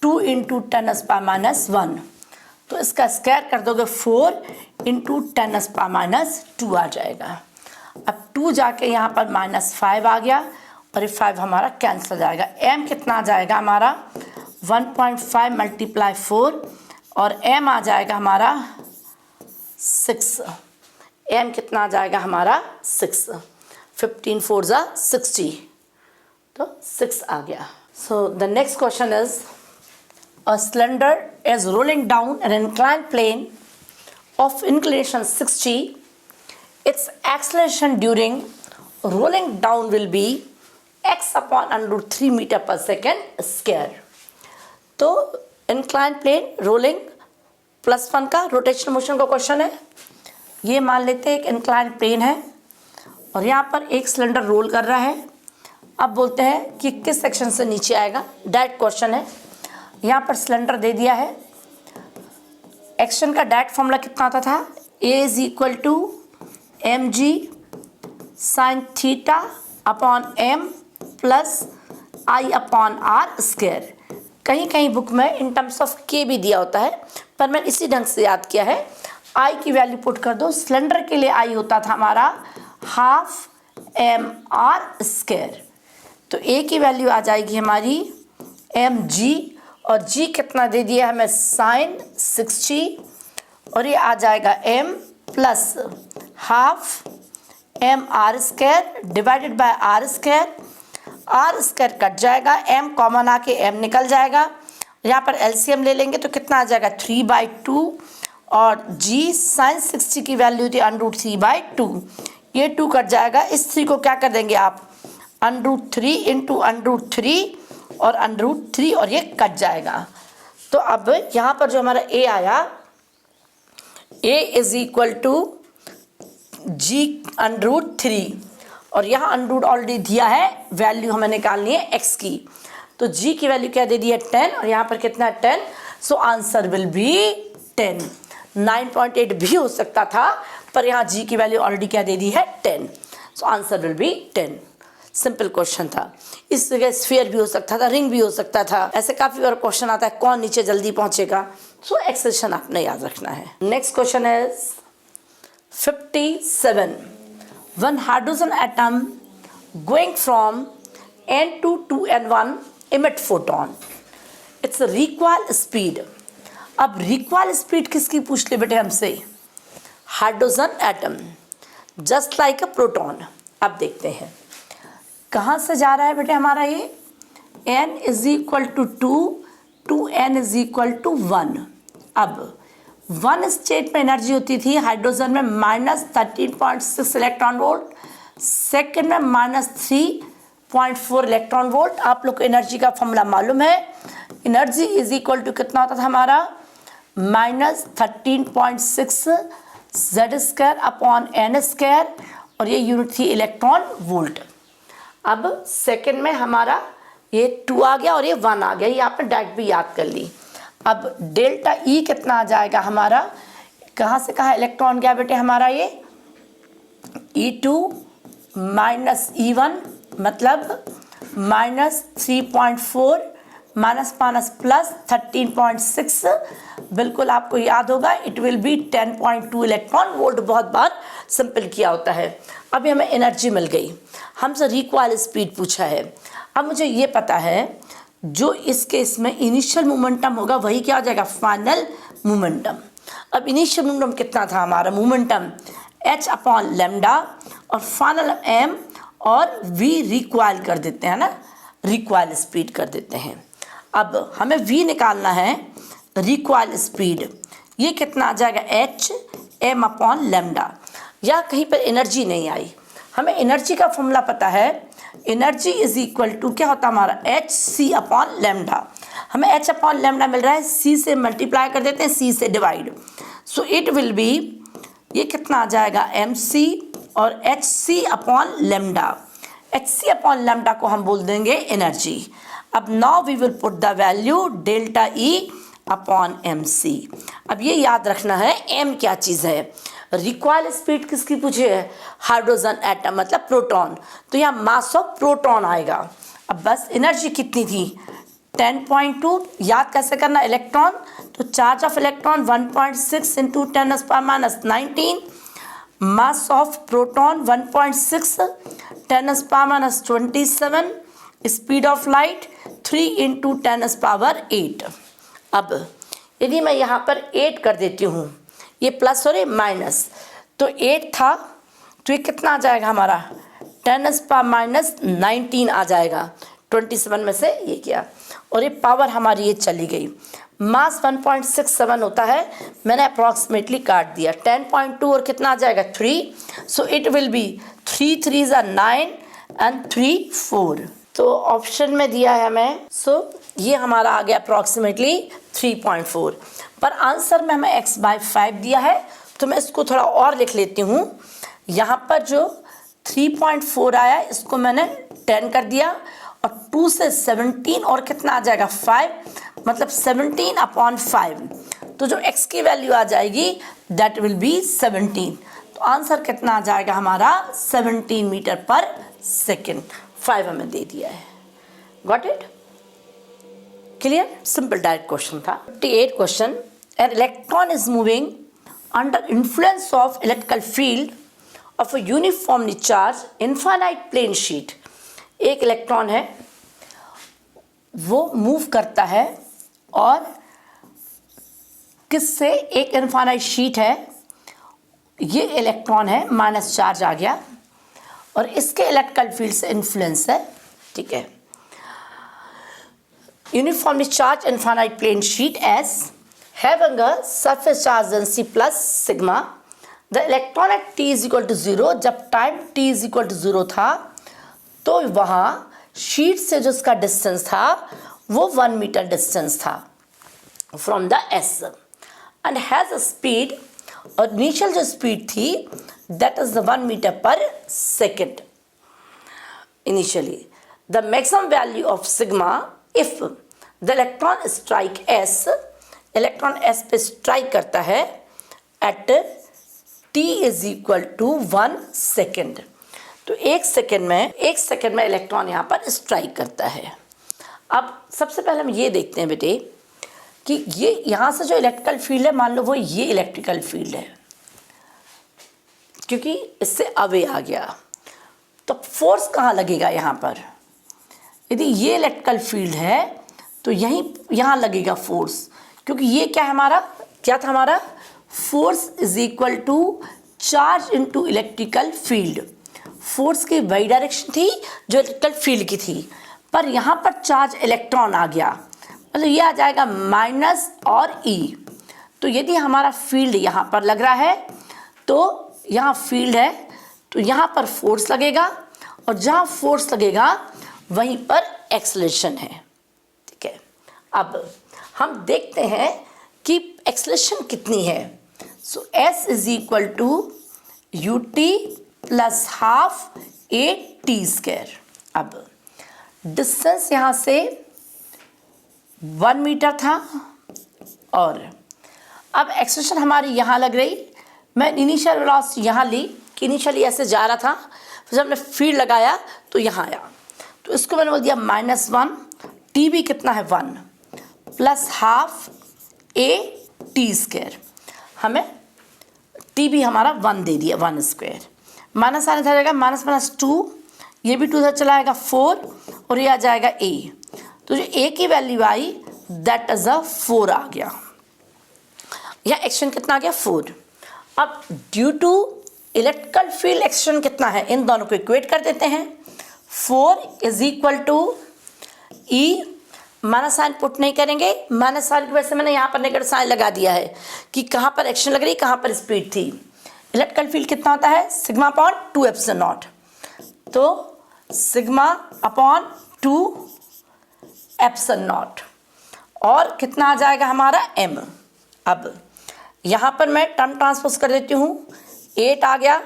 2 × 10⁻⁻1, तो इसका स्क्वायर कर दोगे 4 × 10⁻² आ जाएगा। अब 2 जाके यहाँ पर -5 आ गया और ये 5 हमारा कैंसिल हो जाएगा। m कितना आ जाएगा हमारा 1.5 × 4 और m आ जाएगा हमारा 6। m कितना आ जाएगा हमारा 6, 15 4 = 60, तो 6 आ गया। So the next question is a cylinder is rolling down an inclined plane of inclination 60. Its acceleration during rolling down will be x upon √3 meter per second square. तो inclined plane rolling +1 का rotational motion का question है। ये मान लेते हैं एक inclined plane है और यहाँ पर एक सिलेंडर रोल कर रहा है। अब बोलते हैं कि किस सेक्शन से नीचे आएगा, डायरेक्ट क्वेश्चन है। यहाँ पर सिलेंडर दे दिया है, एक्शन का डायरेक्ट फॉर्मूला कितना आता था, A = mg sin θ/m + I/r²। कहीं कहीं बुक में इन टर्म्स ऑफ k भी दिया होता है, पर मैंने इसी ढंग से याद किया है। I की वैल्यू पुट कर दो। सिलेंडर के लिए I होता था हमारा 12mr², तो A की वैल्यू आ जाएगी हमारी mg और g कितना दे दिया हमें sin 60 और ये आ जाएगा m + 12mr² divided by r²। r² cut जाएगा, m कॉमन आके m निकल जाएगा। यहाँ पर एलसीएम ले लेंगे तो कितना आ जाएगा 3/2 और g sin 60 की वैल्यू थी √3/2, ये 2 कट जाएगा। इस 3 को क्या कर देंगे आप √3 × √3 और √3 और ये कट जाएगा। तो अब यहाँ पर जो हमारा a आया, a = g √3 और यहाँ √ ऑलरेडी दिया है, वैल्यू हमें निकालनी है x की, तो g की वैल्यू क्या दे दी है 10 और यहाँ पर कितना है 10, सो आंसर विल बी 10। 9.8 भी हो सकता था, पर यहाँ g की वैल्यू ऑलरेडी क्या दे दी है 10, so answer will be 10। Simple question था। इस जगह स्फीयर भी हो सकता था, रिंग भी हो सकता था, ऐसे काफ़ी बार क्वेश्चन आता है कौन नीचे जल्दी पहुंचेगा, सो एक्सेशन आपने याद रखना है। Next question is 57। One hydrogen atom going from N2 to N1 emit photon. Its recoil speed. अब recoil speed किसकी पूछ ले बेटे हमसे, hydrogen atom, just like a proton. अब देखते हैं कहाँ से जा रहा है बेटे हमारा ये, n = 2 to n = 1। अब 1 स्टेट में एनर्जी होती थी हाइड्रोजन में -13.6 इलेक्ट्रॉन वोल्ट, सेकेंड में -3.4 इलेक्ट्रॉन वोल्ट। आप लोग को एनर्जी का फॉर्मूला मालूम है, एनर्जी = कितना होता था हमारा -13.6 Z²/n² और ये यूनिट थी इलेक्ट्रॉन वोल्ट। अब सेकेंड में हमारा ये 2 आ गया और ये 1 आ गया, ये आपने डायरेक्ट भी याद कर ली। अब डेल्टा E कितना आ जाएगा हमारा, कहाँ से कहाँ इलेक्ट्रॉन गया बेटे हमारा, ये E2 - E1 मतलब -3.4 -13.6, बिल्कुल आपको याद होगा, it will be 10.2 electron volt. बहुत बार सिंपल किया होता है। अभी हमें एनर्जी मिल गई, हमसे रिकॉइल स्पीड पूछा है। अब मुझे ये पता है जो इस केस में इनिशियल मोमेंटम होगा वही क्या हो जाएगा फाइनल मोमेंटम। अब इनिशियल मोमेंटम कितना था हमारा, मोमेंटम h/λ और फाइनल m और v रिकॉइल कर देते हैं ना, रिकॉइल स्पीड कर देते हैं। अब हमें v निकालना है, रिकॉइल स्पीड, ये कितना आ जाएगा h m/λ। या कहीं पर एनर्जी नहीं आई, हमें एनर्जी का फॉर्मूला पता है, एनर्जी = क्या होता है हमारा hc/λ। हमें h/λ मिल रहा है, c से मल्टीप्लाई कर देते हैं, c से divide, so it will be, ये कितना आ जाएगा mc और hc/λ। hc/λ को हम बोल देंगे एनर्जी। अब now we will put the value delta E upon mc। अब ये याद रखना है m क्या चीज़ है। रिकॉइल स्पीड किसकी पूछी है? हाइड्रोजन एटम मतलब प्रोटॉन, तो यहाँ मास ऑफ प्रोटॉन आएगा। अब बस एनर्जी कितनी थी? 10.2। याद कैसे करना? इलेक्ट्रॉन, तो charge of electron 1.6 into 10⁻⁻19, mass of proton 1.6 10⁻27, speed of light 3 into 10⁸8। अब यदि मैं यहाँ पर 8 कर देती हूँ, ये प्लस और ये माइनस, तो 8 था तो ये कितना आ जाएगा हमारा? 10⁻⁻19 आ जाएगा। 27 में से ये किया और ये पावर हमारी ये चली गई। मास 1.67 होता है, मैंने अप्रॉक्सीमेटली काट दिया। 10.2 और कितना आ जाएगा? 3, सो इट विल बी 3 3 ज़ा 9 एंड 3 4। तो ऑप्शन में दिया है हमें, सो ये हमारा आ गया अप्रॉक्सीमेटली 3.4। पर आंसर में हमें x/5 दिया है, तो मैं इसको थोड़ा और लिख लेती हूँ। यहाँ पर जो 3.4 आया इसको मैंने 10 कर दिया और 2 से 17 और कितना आ जाएगा? 5, मतलब 17/5। तो जो x की वैल्यू आ जाएगी दैट विल बी 17। तो आंसर कितना आ जाएगा हमारा? 17 मीटर पर सेकेंड। 5 हमें दे दिया है। Got it? Clear? Simple direct question था। 58 question, an electron is moving under influence of electrical field of a uniformly charge infinite plane sheet. एक इलेक्ट्रॉन है, वो मूव करता है और किससे? एक इनफाइनाइट शीट है, ये इलेक्ट्रॉन है, माइनस चार्ज आ गया और इसके इलेक्ट्रिकल फील्ड से इन्फ्लुएंस है। ठीक है, uniformly charge infinite plane sheet S having a surface charge density plus sigma, the electron at t is equal to 0। जब time t is equal to 0 था तो वहाँ शीट से जो उसका डिस्टेंस था वो 1 मीटर डिस्टेंस था from the S, and has a speed, और इनिशियल जो स्पीड थी that is the 1 metre per second initially. The maximum value of sigma if the electron strike S, electron S पे strike करता है at t is equal to 1 second. तो एक second में electron यहाँ पर स्ट्राइक करता है। अब सबसे पहले हम ये देखते हैं बेटे कि ये यहाँ से जो इलेक्ट्रिकल फील्ड है, मान लो वो ये इलेक्ट्रिकल फील्ड है, क्योंकि इससे अवे आ गया, तो फोर्स कहाँ लगेगा यहाँ पर? यदि ये इलेक्ट्रिकल फील्ड है तो यहाँ लगेगा फोर्स, क्योंकि ये क्या है हमारा? क्या था हमारा? Force is equal to charge into electrical field. Force की वही डायरेक्शन थी जो इलेक्ट्रिकल फील्ड की थी, पर यहाँ पर चार्ज इलेक्ट्रॉन आ गया, मतलब ये आ जाएगा माइनस और ई। तो यदि हमारा फील्ड यहाँ पर लग रहा है तो यहाँ फील्ड है तो यहाँ पर फोर्स लगेगा, और जहाँ फोर्स लगेगा वहीं पर एक्सेलरेशन है। ठीक है, अब हम देखते हैं कि एक्सेलरेशन कितनी है। So S is equal to U T plus half A T square. अब डिस्टेंस यहाँ से 1 मीटर था और अब एक्सेलरेशन हमारी यहाँ लग रही। मैं इनिशियल वेलोसिटी यहाँ ली कि इनिशियली ऐसे जा रहा था, फिर जब हमने फील्ड लगाया तो यहाँ आया, तो इसको मैंने बोल दिया -1, टी भी कितना है 1 plus half A T square. हमें टी भी हमारा 1 दे दिया, 1 स्क्वायर। माइनस आने था जाएगा -2, ये भी 2 से चला आएगा 4 और ये आ जाएगा ए। तो जो ए की वैल्यू आई दैट इज अ 4 आ गया। यह एक्शन कितना आ गया? 4। अब due to electrical field action कितना है, इन दोनों को इक्वेट कर देते हैं। 4 is equal to E, minus sign put नहीं करेंगे, माइनस साइन की वजह से मैंने यहाँ पर नेगेटिव साइन लगा दिया है कि कहाँ पर एक्शन लग रही, कहाँ पर स्पीड थी। इलेक्ट्रिकल फील्ड कितना होता है? Sigma upon 2 epsilon not. तो सिग्मा अपॉन 2 एप्सिलॉन नॉट और कितना आ जाएगा हमारा m। अब यहाँ पर मैं टर्म ट्रांसपोज कर देती हूँ, 8 आ गया,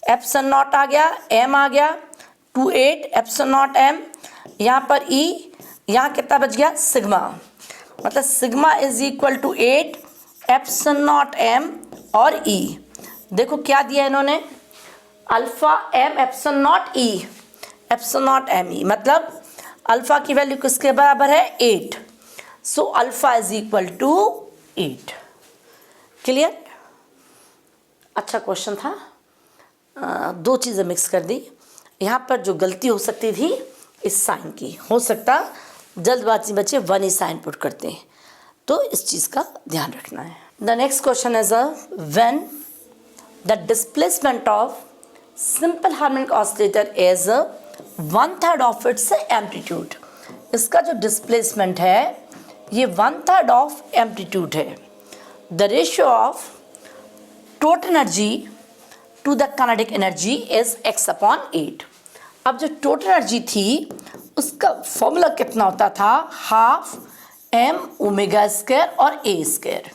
एप्सिलॉन नॉट आ गया, m आ गया, 28 एप्सिलॉन नॉट m, यहाँ पर e, यहाँ कितना बच गया? सिग्मा। मतलब sigma is equal to 8 epsilon not M और ई। देखो क्या दिया इन्होंने, alpha M epsilon not E, epsilon not M E, मतलब अल्फा की वैल्यू किसके बराबर है 8। So alpha is equal to 8। Clear? अच्छा क्वेश्चन था। दो चीज़ें मिक्स कर दी। यहाँ पर जो गलती हो सकती थी इस साइन की, हो सकता जल्दबाजी बच्चे 1 ही साइन पुट करते हैं, तो इस चीज़ का ध्यान रखना है। The next question is when the displacement of simple harmonic oscillator is 1/3 of its amplitude. इसका जो डिस्प्लेसमेंट है ये 1/3 ऑफ एम्पलीट्यूड है। The ratio of total energy to the kinetic energy is x/8। अब जो टोटल एनर्जी थी उसका formula कितना होता था, हाफ m ओमेगा स्क्वायर और a स्क्वायर,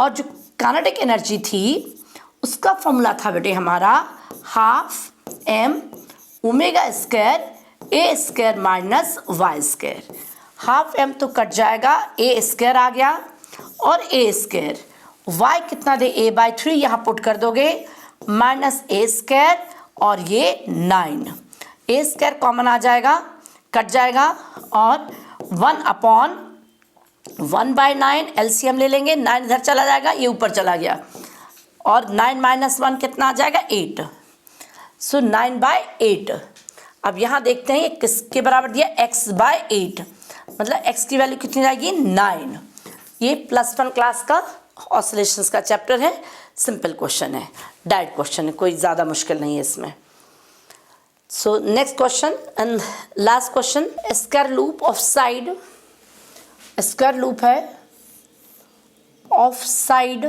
और जो काइनेटिक एनर्जी थी उसका फॉर्मूला था बेटे हमारा half m omega square a square minus y square. Half m तो कट जाएगा, a स्क्वायर आ गया और a स्क्वायर, y कितना दे a/3 यहाँ पुट कर दोगे, माइनस a स्क्वायर और ये 9, a स्क्वायर कॉमन आ जाएगा, कट जाएगा, और 1/1/9 एलसीएम ले लेंगे, 9 इधर चला जाएगा, ये ऊपर चला गया, और 9 - 1 कितना आ जाएगा 8। सो 9/8। अब यहाँ देखते हैं ये किसके बराबर दिया, x/8, मतलब x की वैल्यू कितनी जाएगी 9। ये +1 क्लास का ऑसिलेशंस का चैप्टर है, सिंपल क्वेश्चन है, डायरेक्ट क्वेश्चन है, कोई ज़्यादा मुश्किल नहीं है इसमें। So next question and last question, square loop of side, square loop है of side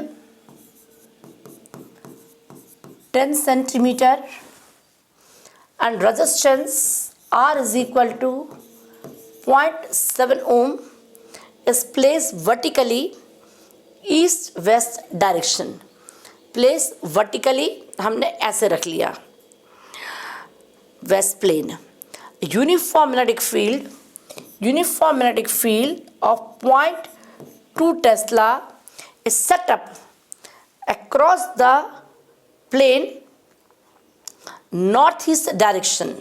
10 centimetre and resistance R is equal to 0.7 ohm is placed vertically east west direction। Place vertically हमने ऐसे रख लिया, west plane. Uniform magnetic field of 0.2 tesla is set up across the plane north east direction.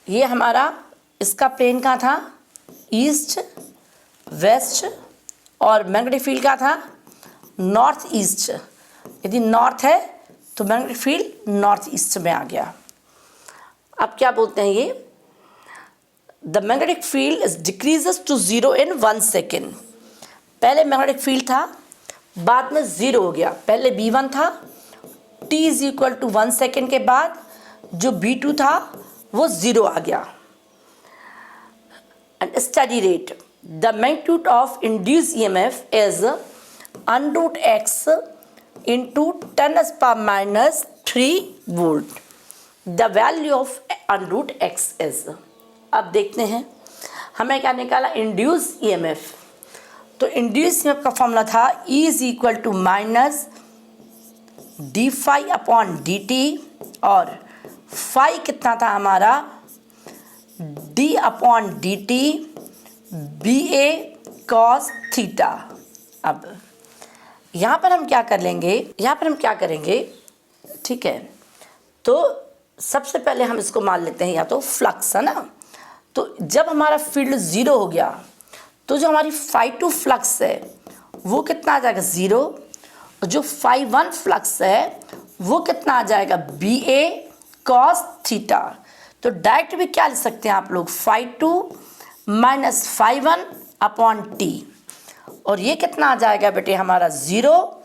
ये हमारा इसका plane का था east west, और मैग्नेटिक फील्ड का था नॉर्थ ईस्ट। यदि नॉर्थ है तो मैग्नेटिक फील्ड नॉर्थ ईस्ट में आ गया। अब क्या बोलते हैं ये, the magnetic field is decreases to 0 in 1 second. पहले मैग्नेटिक फील्ड था, बाद में 0 हो गया, पहले B1 था, t is equal to 1 second के बाद जो B2 था वो 0 आ गया। And steady rate, the magnitude of induce EMF is √x into 10⁻³ volt. The value of √x is, अब देखते हैं हमें क्या निकाला, इंड्यूस EMF। तो इंड्यूस EMF का फॉर्मूला था E is equal to minus d∅/dt, और फाई कितना था हमारा d/dt BA cos थीटा। अब यहाँ पर हम क्या करेंगे, ठीक है, तो सबसे पहले हम इसको मान लेते हैं या तो फ्लक्स, है ना। तो जब हमारा फील्ड 0 हो गया तो जो हमारी ∅2 फ्लक्स है वो कितना आ जाएगा 0, और जो ∅1 फ्लक्स है वो कितना आ जाएगा BA cos थीटा। तो डायरेक्ट भी क्या लिख सकते हैं आप लोग, ∅2 माइनस ∅1/t, और ये कितना आ जाएगा बेटे हमारा 0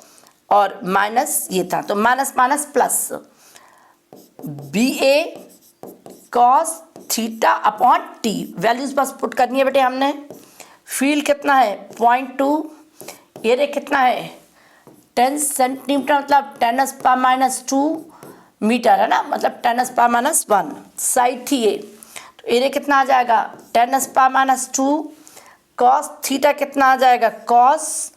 और माइनस ये था, तो minus minus plus BA cos θ/t। Values बस पुट करनी है बेटे हमने। फील्ड कितना है 0.2, एरिया कितना है 10 सेंटीमीटर, मतलब 10⁻² मीटर, है ना, मतलब 10⁻⁻1 साइड थी ये, तो एरिया कितना आ जाएगा 10⁻²। कॉस थीटा कितना आ जाएगा cos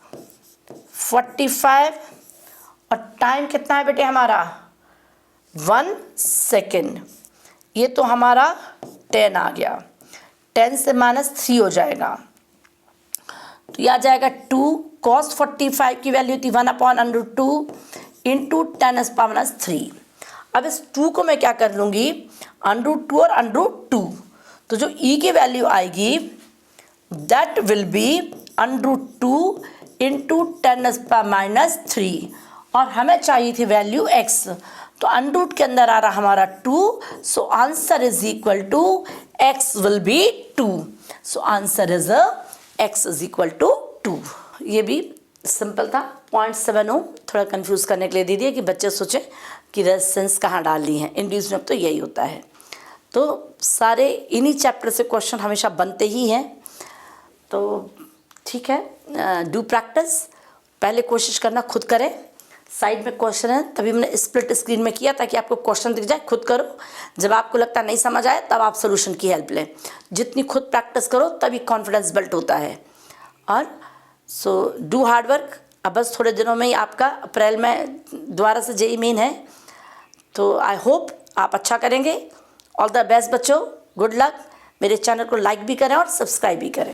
45, और टाइम कितना है बेटे हमारा 1 सेकेंड। ये तो हमारा 10 आ गया, 10 से -3 हो जाएगा, तो यह आ जाएगा 2 cos 45 की वैल्यू थी 1/√2 इंटू 10⁻³ अब इस 2 को मैं क्या कर लूँगी √2 और √2 तो जो e की वैल्यू आएगी दैट विल बी √2 इंटू 10⁻³ और हमें चाहिए थी वैल्यू x तो √ के अंदर आ रहा हमारा 2 so answer is equal to x will be 2 so answer is x is equal to 2। ये भी सिंपल था 0.70 थोड़ा कंफ्यूज करने के लिए दे दिया कि बच्चे सोचें कि रेजिस्टेंस कहाँ डालनी है। इंड्यूस में तो यही होता है। तो सारे इन्हीं चैप्टर से क्वेश्चन हमेशा बनते ही हैं। तो ठीक है, डू प्रैक्टिस, पहले कोशिश करना खुद करें। साइड में क्वेश्चन है तभी मैंने स्प्लिट स्क्रीन में किया ताकि आपको क्वेश्चन दिख जाए, खुद करो। जब आपको लगता नहीं समझ आए तब आप सोल्यूशन की हेल्प लें। जितनी खुद प्रैक्टिस करो तभी कॉन्फिडेंस बिल्ट होता है। और सो डू हार्ड वर्क। अब बस थोड़े दिनों में ही आपका अप्रैल में दोबारा से जेईई मेन है, तो आई होप आप अच्छा करेंगे। ऑल द बेस्ट बच्चों, गुड लक। मेरे चैनल को लाइक भी करें और सब्सक्राइब भी करें।